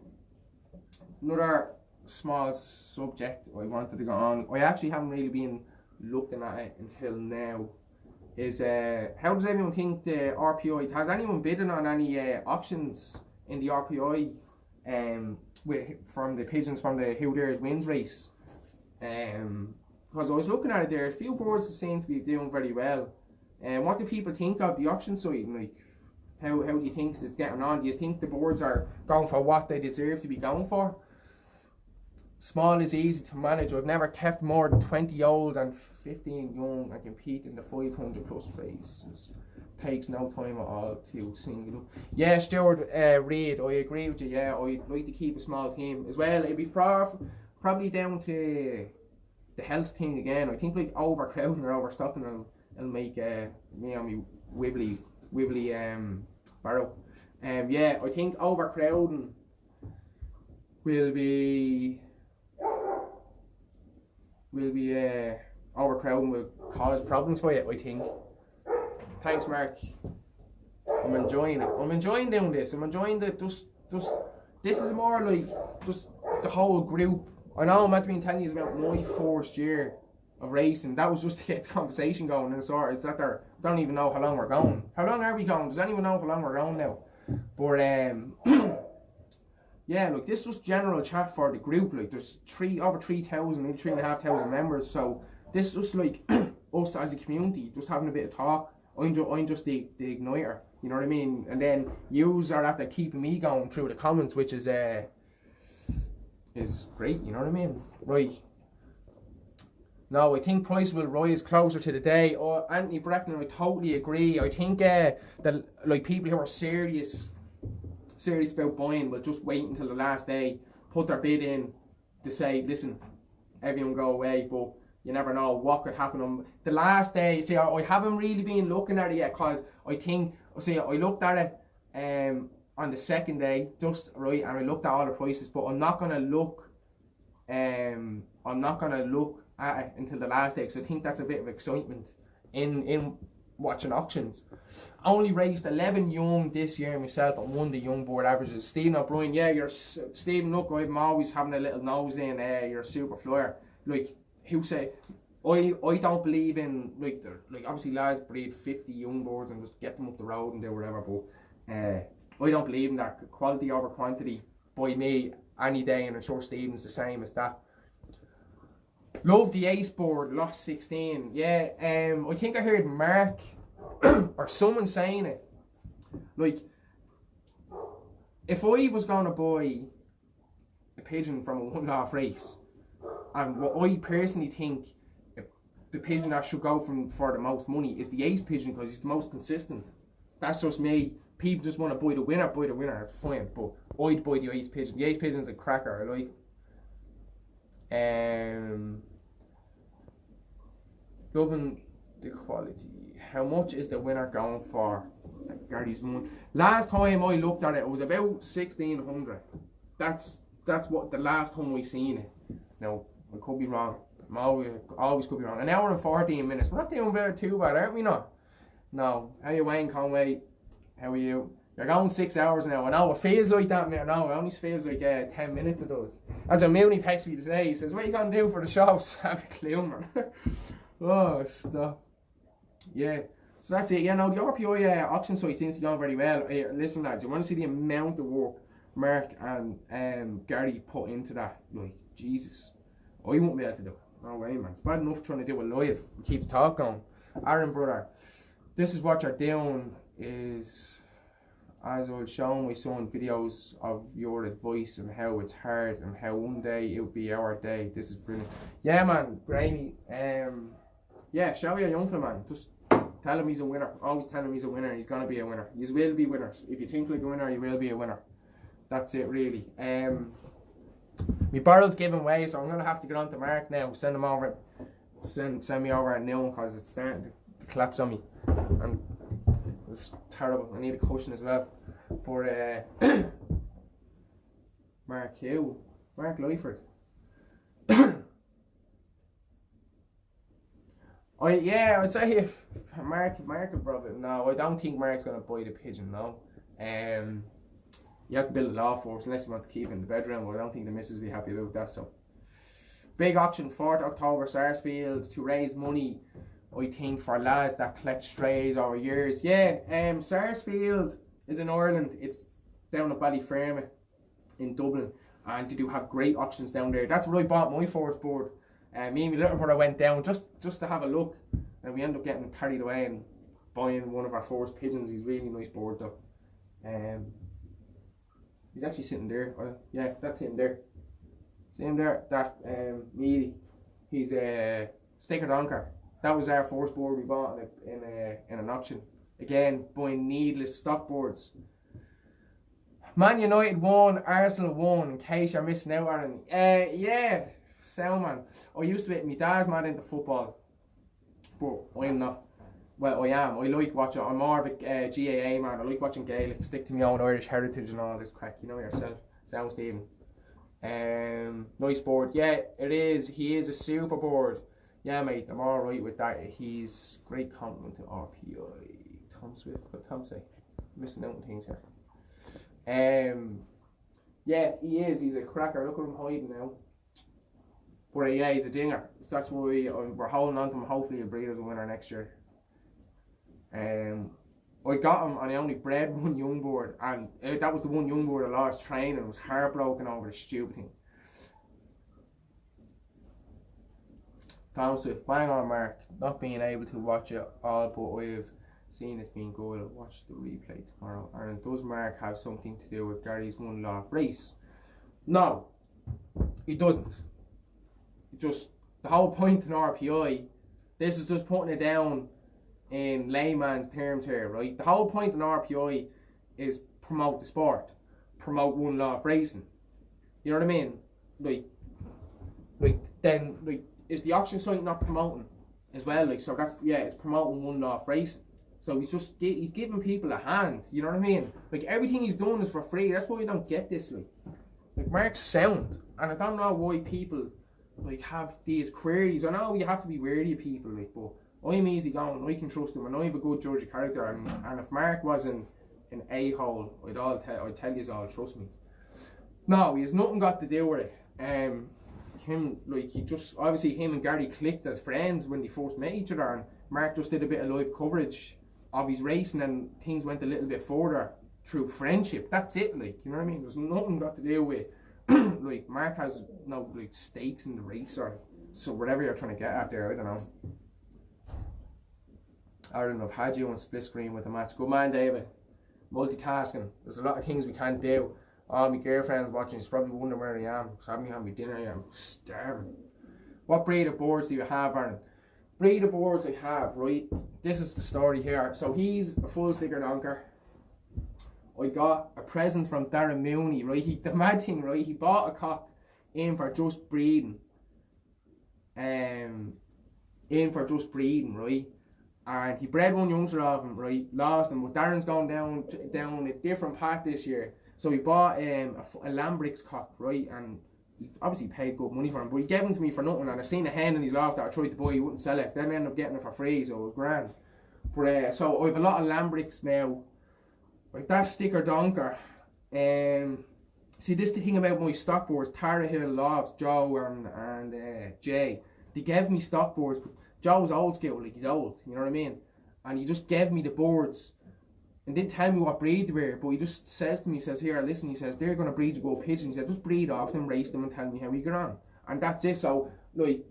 [SPEAKER 1] Another small subject I wanted to go on. I actually haven't really been looking at it until now. Is how does anyone think the RPI? Has anyone bidding on any auctions in the RPI? From the pigeons from the Who Dares Wins race. Because I was looking at it there, a few birds seem to be doing very well. What do people think of the auction site? Like, how do you think it's getting on? Do you think the birds are going for what they deserve to be going for? Small is easy to manage. I've never kept more than 20 old and 15 young and compete in the 500 plus races. Takes no time at all to single up. Yeah, Stuart Reid, I agree with you. Yeah, I'd like to keep a small team as well. It'd be probably down to the health thing again. I think like overcrowding or overstocking will make me wibbly barrow. Yeah, I think overcrowding overcrowding will cause problems for you, I think. Thanks, Mark. I'm enjoying it. I'm enjoying doing this. I'm enjoying the just this is more like just the whole group. I know I'm meant to be telling you about my first year of racing. That was just to get the conversation going, and it's that there. I don't even know how long we're going. How long are we going? Does anyone know how long we're going now? But yeah, look, this was general chat for the group. Like, there's over 3,000, maybe 3,500 members. So this is just like us as a community, just having a bit of talk. I'm just the igniter, you know what I mean? And then yous are after keeping me going through the comments, which is great, you know what I mean? Right. No, I think price will rise closer to the day. Oh, Anthony Breckman, I totally agree. I think that like people who are serious about buying will just wait until the last day, put their bid in to say, listen, everyone go away, but you never know what could happen on the last day. See, I haven't really been looking at it yet, because I looked at it on the second day, just right, and I looked at all the prices, but I'm not gonna look at it until the last day, because I think that's a bit of excitement in watching auctions. I only raced 11 young this year myself and won the young board averages. Stephen O'Brien, yeah, Stephen, look, I'm always having a little nose in, you're a super flyer. Like, who say, I don't believe in, like obviously lads breed 50 young boards and just get them up the road and do whatever, but I don't believe in that. Quality over quantity by me any day, and I'm sure Stephen's the same as that. Love the ace board, lost 16. Yeah, I think I heard Mark or someone saying it. Like, if I was going to buy a pigeon from a one-off race, and what I personally think the pigeon that should go for the most money is the ace pigeon, because he's the most consistent. That's just me. People just want to buy the winner, that's fine. But I'd buy the ace pigeon. The ace pigeon is a cracker, I like. Loving the quality. How much is the winner going for? Gary's one. Last time I looked at it was about 1,600. That's what the last time we seen it. Now I could be wrong. I'm always could be wrong. An hour and 14 minutes. We're not doing very too bad, aren't we? Not. No. How you, Wayne Conway? How are you? You're going 6 hours now. I know it feels like that now. No, it only feels like 10 minutes it does. As a Mooney texts me today, he says, "What are you gonna do for the shows?" I have a clue, man. Oh, stop. Yeah. So that's it. Yeah, no, the RPI auction site seems to be going very well. Listen, lads, you want to see the amount of work Mark and Gary put into that? Like, Jesus, I won't be able to do it. No way, man. It's bad enough trying to do it live. Keep the talk going. Aaron, brother, this is what you're doing. Is, as I was showing my son videos of your advice and how it's hard and how one day it will be our day. This is brilliant. Yeah, man, Brainy. Yeah, show your young fella, man. Just tell him he's a winner. Always tell him he's a winner. He's gonna be a winner. You will be winners. If you think like a winner, you will be a winner. That's it, really. My barrel's giving way, so I'm gonna have to get on to Mark now. Send him over. Send me over at noon, because it's starting to collapse on me. And it's terrible. I need a cushion as well. But Mark who? Mark Lyford. I'd say if Mark would probably, no, I don't think Mark's gonna buy the pigeon, no. He has to build a law for us unless he wants to keep it in the bedroom, but I don't think the missus will be happy about that. So big auction, 4th October, Sarsfield, to raise money, I think, for lads that collect strays over years. Yeah, Sarsfield is in Ireland. It's down at Ballyfermot in Dublin, and they do have great auctions down there. That's where I bought my forest board. Me and my little brother went down just to have a look, and we ended up getting carried away and buying one of our forest pigeons. He's really nice board though. He's actually sitting there. Yeah, that's him there. See him there? That Mealy. He's a sticker donker. That was our forest board we bought in an auction. Again, buying needless stock boards. Man United won, Arsenal won, in case you're missing out on it. Yeah, sound man. I used to be, my dad's mad into football, but I'm not. Well, I am. I like watching, I'm more of a GAA man. I like watching Gaelic, stick to my own Irish heritage and all this crack, you know yourself. Sound Stephen. Nice board. Yeah, it is. He is a super board. Yeah, mate, I'm alright with that. He's great compliment to RPI. Tom Swift, what Tom say? I'm missing out on things here. Yeah, he is. He's a cracker. Look at him hiding now. But yeah, he's a dinger. So that's why we're holding on to him. Hopefully he'll breed as a winner next year. I got him and I only bred one young board, and that was the one young board I lost training. I was heartbroken over the stupid thing. Tom Swift, bang on Mark. Not being able to watch it all, but I've seen it's been good. I'll watch the replay tomorrow. And does Mark have something to do with Gary's one law race? No, he doesn't. Just the whole point in RPI, this is just putting it down in layman's terms here, right? The whole point in RPI is promote the sport, promote one law of racing. You know what I mean? Then is the auction site not promoting as well? Like, so that's, yeah, it's promoting one law of racing. So he's giving people a hand. You know what I mean? Like, everything he's doing is for free. That's why you don't get this. Like Mark's sound, and I don't know why people like have these queries. I know you have to be wary of people, like, but I'm easy going. I can trust him, and I have a good judge of character. And if Mark wasn't an a-hole, I'd tell you all. Trust me. No, he has nothing got to do with it. Him, like, he just obviously him and Gary clicked as friends when they first met each other, and Mark just did a bit of live coverage of his race, and then things went a little bit further. through friendship. That's it, like, you know what I mean? There's nothing got to do with, like, Mark has no, like, stakes in the race or so whatever you're trying to get at there, I don't know. Aaron, I've had you on split screen with the match. Good man, David. Multitasking. There's a lot of things we can't do. Oh, my girlfriend's watching. She's probably wondering where I am. So I haven't had my dinner yet. I'm starving. What breed of boards do you have, Aaron? Breed of boards I have, right? This is the story here. So he's a full sticker donker. I got a present from Darren Mooney, right? The mad thing, right? He bought a cock in for just breeding. In for just breeding, right? And he bred one youngster off him, right? Lost him, but Darren's going down a different path this year. So he bought a Lambrix cock, right? And he obviously paid good money for him, but he gave him to me for nothing. And I seen a hen in his loft that I tried to buy, he wouldn't sell it. Then I ended up getting it for free, so it was grand. But so I have a lot of Lambrix now. Like that sticker donker. See, this is the thing about my stock boards. Tara Hill, Lofts, Joe and Jay. They gave me stock boards. Joe's old school, like he's old, you know what I mean? And he just gave me the boards and didn't tell me what breed they were, but he just says to me, he says, here, listen, he says, they're going to breed you go pigeons. He said, just breed off them, race them and tell me how you get on. And that's it. So, like,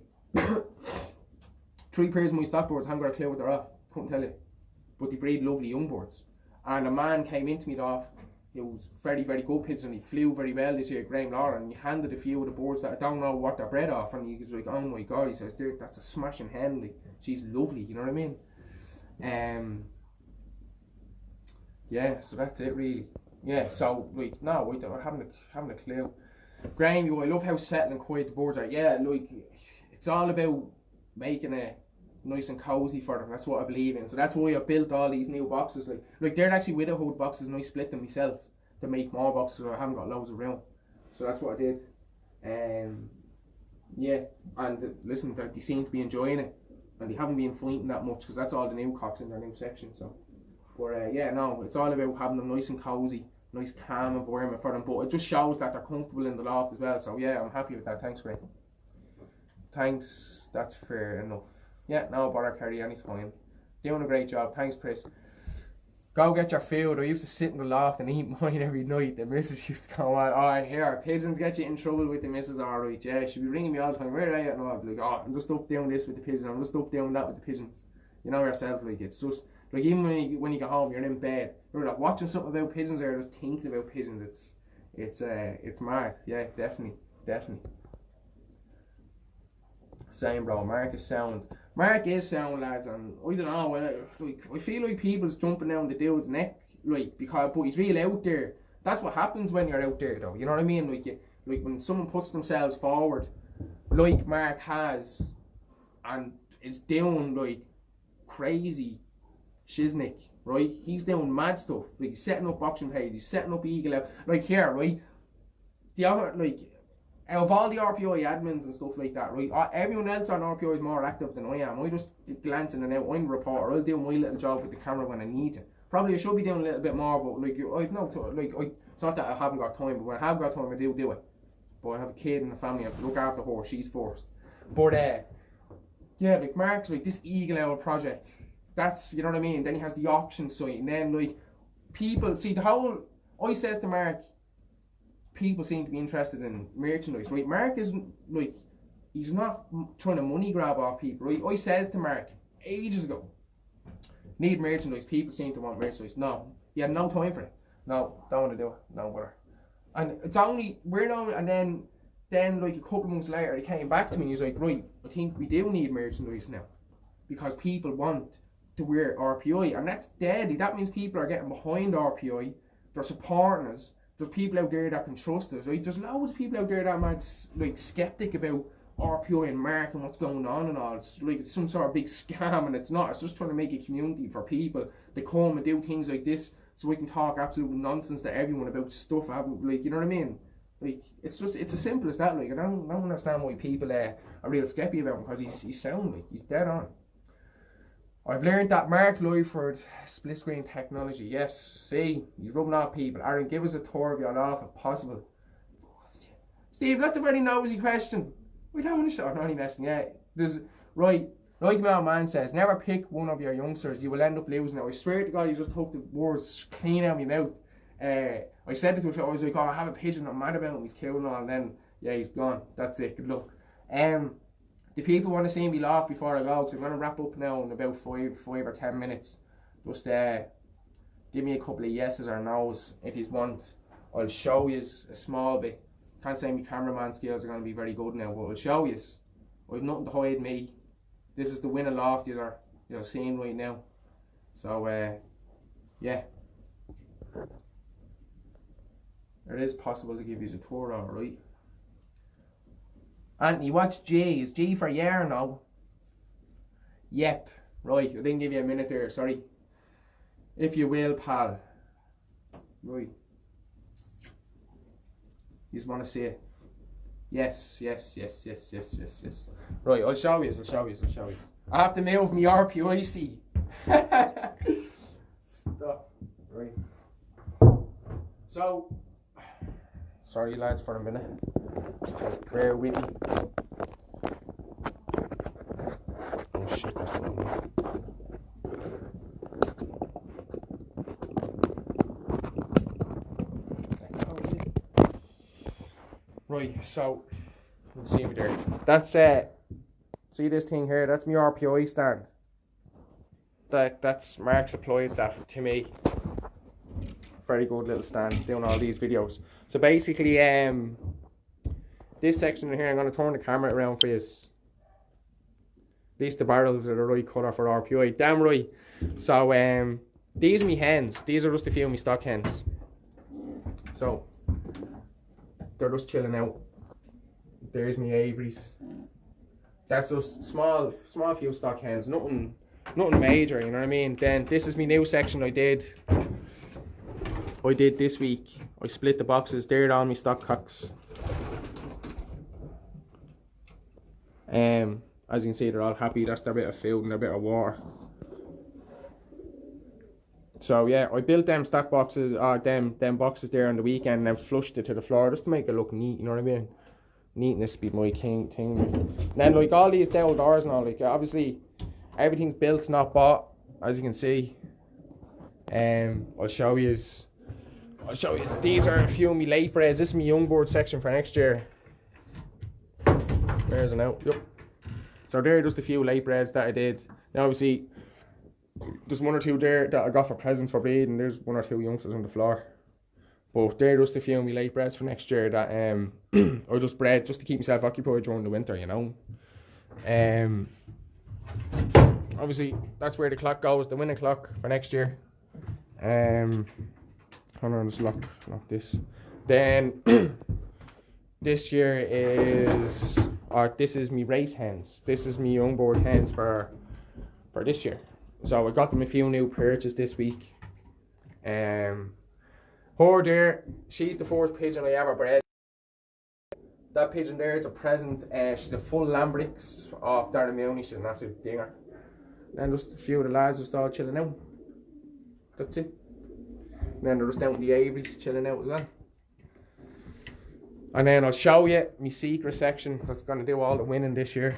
[SPEAKER 1] 3 pairs of my stock boards, I haven't got a clue what they're off. Couldn't tell you. But they breed lovely young birds. And a man came into me off. He was very, very good pigeon. He flew very well this year, Graham Laura, and he handed a few of the boards that I don't know what they're bred off. And he was like, oh my God, he says, Dirk, that's a smashing hen. Like, she's lovely, you know what I mean? Yeah, so that's it really. Yeah, so like, no, I haven't a clue. Graham, I love how settled and quiet the boards are. Yeah, like, it's all about making it nice and cozy for them. That's what I believe in. So that's why I built all these new boxes. Like they're actually widow hood boxes, and I split them myself to make more boxes. So I haven't got loads of room. So that's what I did. Yeah, and listen, they seem to be enjoying it, and they haven't been fighting that much because that's all the new cocks in their new section. So, but yeah, no, it's all about having them nice and cozy, nice calm environment for them. But it just shows that they're comfortable in the loft as well. So yeah, I'm happy with that. Thanks, Graham. Thanks. That's fair enough. Yeah, no bother, Kerry, anytime. Doing a great job. Thanks, Chris. Go get your food. I used to sit in the loft and eat mine every night. The missus used to go on, oh, here, pigeons get you in trouble with the missus, alright, yeah. She'd be ringing me all the time, where are you? And I'd be like, oh, I'm just up doing this with the pigeons, I'm just up doing that with the pigeons. You know yourself, like, it's just, like, even when you get home, you're in bed, you're like watching something about pigeons or just thinking about pigeons. It's mad. Yeah, definitely. Same, bro. Mark is sound, lads, and I don't know. I feel like people's jumping down the dude's neck, like, but he's real out there. That's what happens when you're out there, though. You know what I mean? Like when someone puts themselves forward, like Mark has, and is doing like crazy shiznick, right? He's doing mad stuff. Like he's setting up auction pages, he's setting up Eagle out. Like here, right? The other, like, out of all the RPI admins and stuff like that, right? Everyone else on RPI is more active than I am. I just glance in and out. I'm a reporter. I'll do my little job with the camera when I need to. Probably I should be doing a little bit more, but like, it's not that I haven't got time, but when I have got time, I do it. But I have a kid and a family. I have to look after her. She's first. But yeah, like Mark's like this Eagle Owl project. That's, you know what I mean. Then he has the auction site, and then like people see the whole. I says to Mark, people seem to be interested in merchandise, right? Mark isn't like, he's not trying to money grab off people, right? I says to Mark ages ago, need merchandise. People seem to want merchandise. No, you have no time for it. No, don't want to do it. No bother. And it's only and then like a couple of months later, he came back to me and he's like, right, I think we do need merchandise now because people want to wear RPI, and that's deadly. That means people are getting behind RPI. They're supporting us. There's people out there that can trust us, right? There's loads of people out there that are mad, like, skeptic about RPI and Mark and what's going on and all. It's like it's some sort of big scam, and it's not. It's just trying to make a community for people to come and do things like this so we can talk absolute nonsense to everyone about stuff. Like, you know what I mean? Like, it's as simple as that. Like, I don't understand why people are real skeptic about him, because he's sound, like, he's dead on. I've learned that Mark Lyford split screen technology. Yes, see, he's rubbing off people. Aaron, give us a tour of your loft if possible. Steve, that's a very nosy question. We don't want to show. I'm only messing. Yeah, there's right. Like my old man says, never pick one of your youngsters. You will end up losing it. I swear to God, you just took the words clean out of my mouth. I said it to him, I was like, oh, I have a pigeon I'm mad about him, he's killed and all, and then, yeah, he's gone. That's it, good luck. The people want to see me laugh before I go, because I'm going to wrap up now in about 5 or 10 minutes. Just give me a couple of yeses or nos if you want. I'll show you a small bit. Can't say my cameraman skills are going to be very good now, but I'll show you. I've nothing to hide me. This is the winning loft you're seeing right now. So yeah, it is possible to give you a tour, alright. Anthony, what's G? Is G for yeah or no? Yep. Right, I didn't give you a minute there, sorry. If you will, pal. Right. You just want to see it. Yes. Right, I'll show you. I have to move my RPITV. Stop. Right. So, sorry lads for a minute. Bear with me. Oh shit, that's the wrong one. Right, so you can see me there. That's see this thing here, that's my RPI stand. That's Mark supplied that to me. Very good little stand doing all these videos. So basically this section here, I'm going to turn the camera around for you. These the barrels are the right colour for RPI, damn right. So these are my hens, these are just a few of my stock hens. So they're just chilling out. There's my aviaries. That's just small few stock hens, nothing major, you know what I mean. Then this is my new section I did this week. I split the boxes, they're all my stock cocks. As you can see, they're all happy. That's their bit of food and their bit of water. So yeah, I built them stock boxes, them boxes there on the weekend, and then flushed it to the floor just to make it look neat, you know what I mean? Neatness be my thing. And then like all these down doors and all, like obviously everything's built, not bought, as you can see. I'll show you. These are a few of my late breads. This is my young board section for next year. There's an out. Yep. So there are just a few late breads that I did. Now obviously there's one or two there that I got for presents for breeding. There's one or two youngsters on the floor. But they're just a few of my late breads for next year that I just bred just to keep myself occupied during the winter, you know. Obviously that's where the clock goes, the winning clock for next year. Hold on, just lock this. Then this year is, this is me race hens. This is me young board hens for this year. So I got them a few new perches this week. Her there, she's the first pigeon I ever bred. That pigeon there is a present. She's a full Lambrix off Darren Mooney. She's an absolute dinger. Then just a few of the lads just all chilling out. That's it. And then they're just down in the aviaries chilling out as well. And then I'll show you my secret section that's going to do all the winning this year.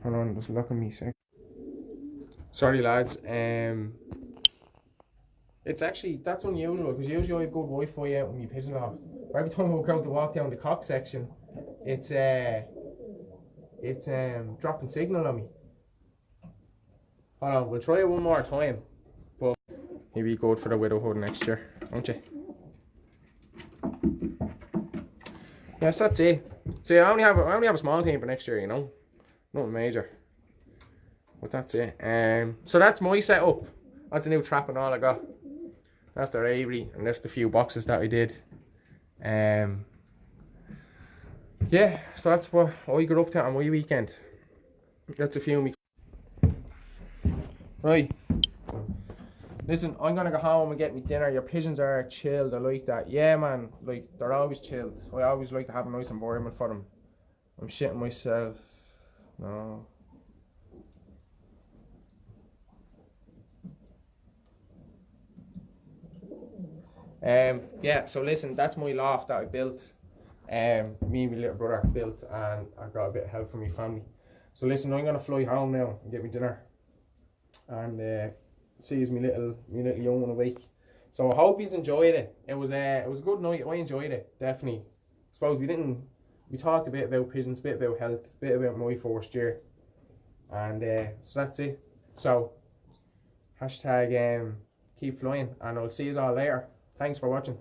[SPEAKER 1] Hold on, just look at me a sec. Sorry lads, it's actually, that's unusual because usually I have good Wi-Fi out in my pigeon loft. Every time I go to walk down the cock section, it's dropping signal on me. Hold on, we'll try it one more time. But you'll be good for the widowhood next year, won't you? Yes, that's it. See, I only have a small team for next year, you know. Nothing major. But that's it. So that's my setup. That's a new trap and all I got. That's their aviary, and that's the few boxes that I did. Yeah, so that's what I got up to on my weekend. That's a few of me. Right. Listen, I'm gonna go home and get me dinner. Your pigeons are chilled, I like that. Yeah man, like they're always chilled. I always like to have a nice environment for them. I'm shitting myself. No. Yeah, so listen, that's my loft that I built. Me and my little brother built, and I got a bit of help from my family. So listen, I'm gonna fly home now and get me dinner, and see as my little young one awake. So I hope he's enjoyed it. It was a good night. I enjoyed it, definitely. I suppose we talked a bit about pigeons, a bit about health, a bit about my first year, and so that's it. So hashtag keep flying, and I'll see you all later. Thanks for watching.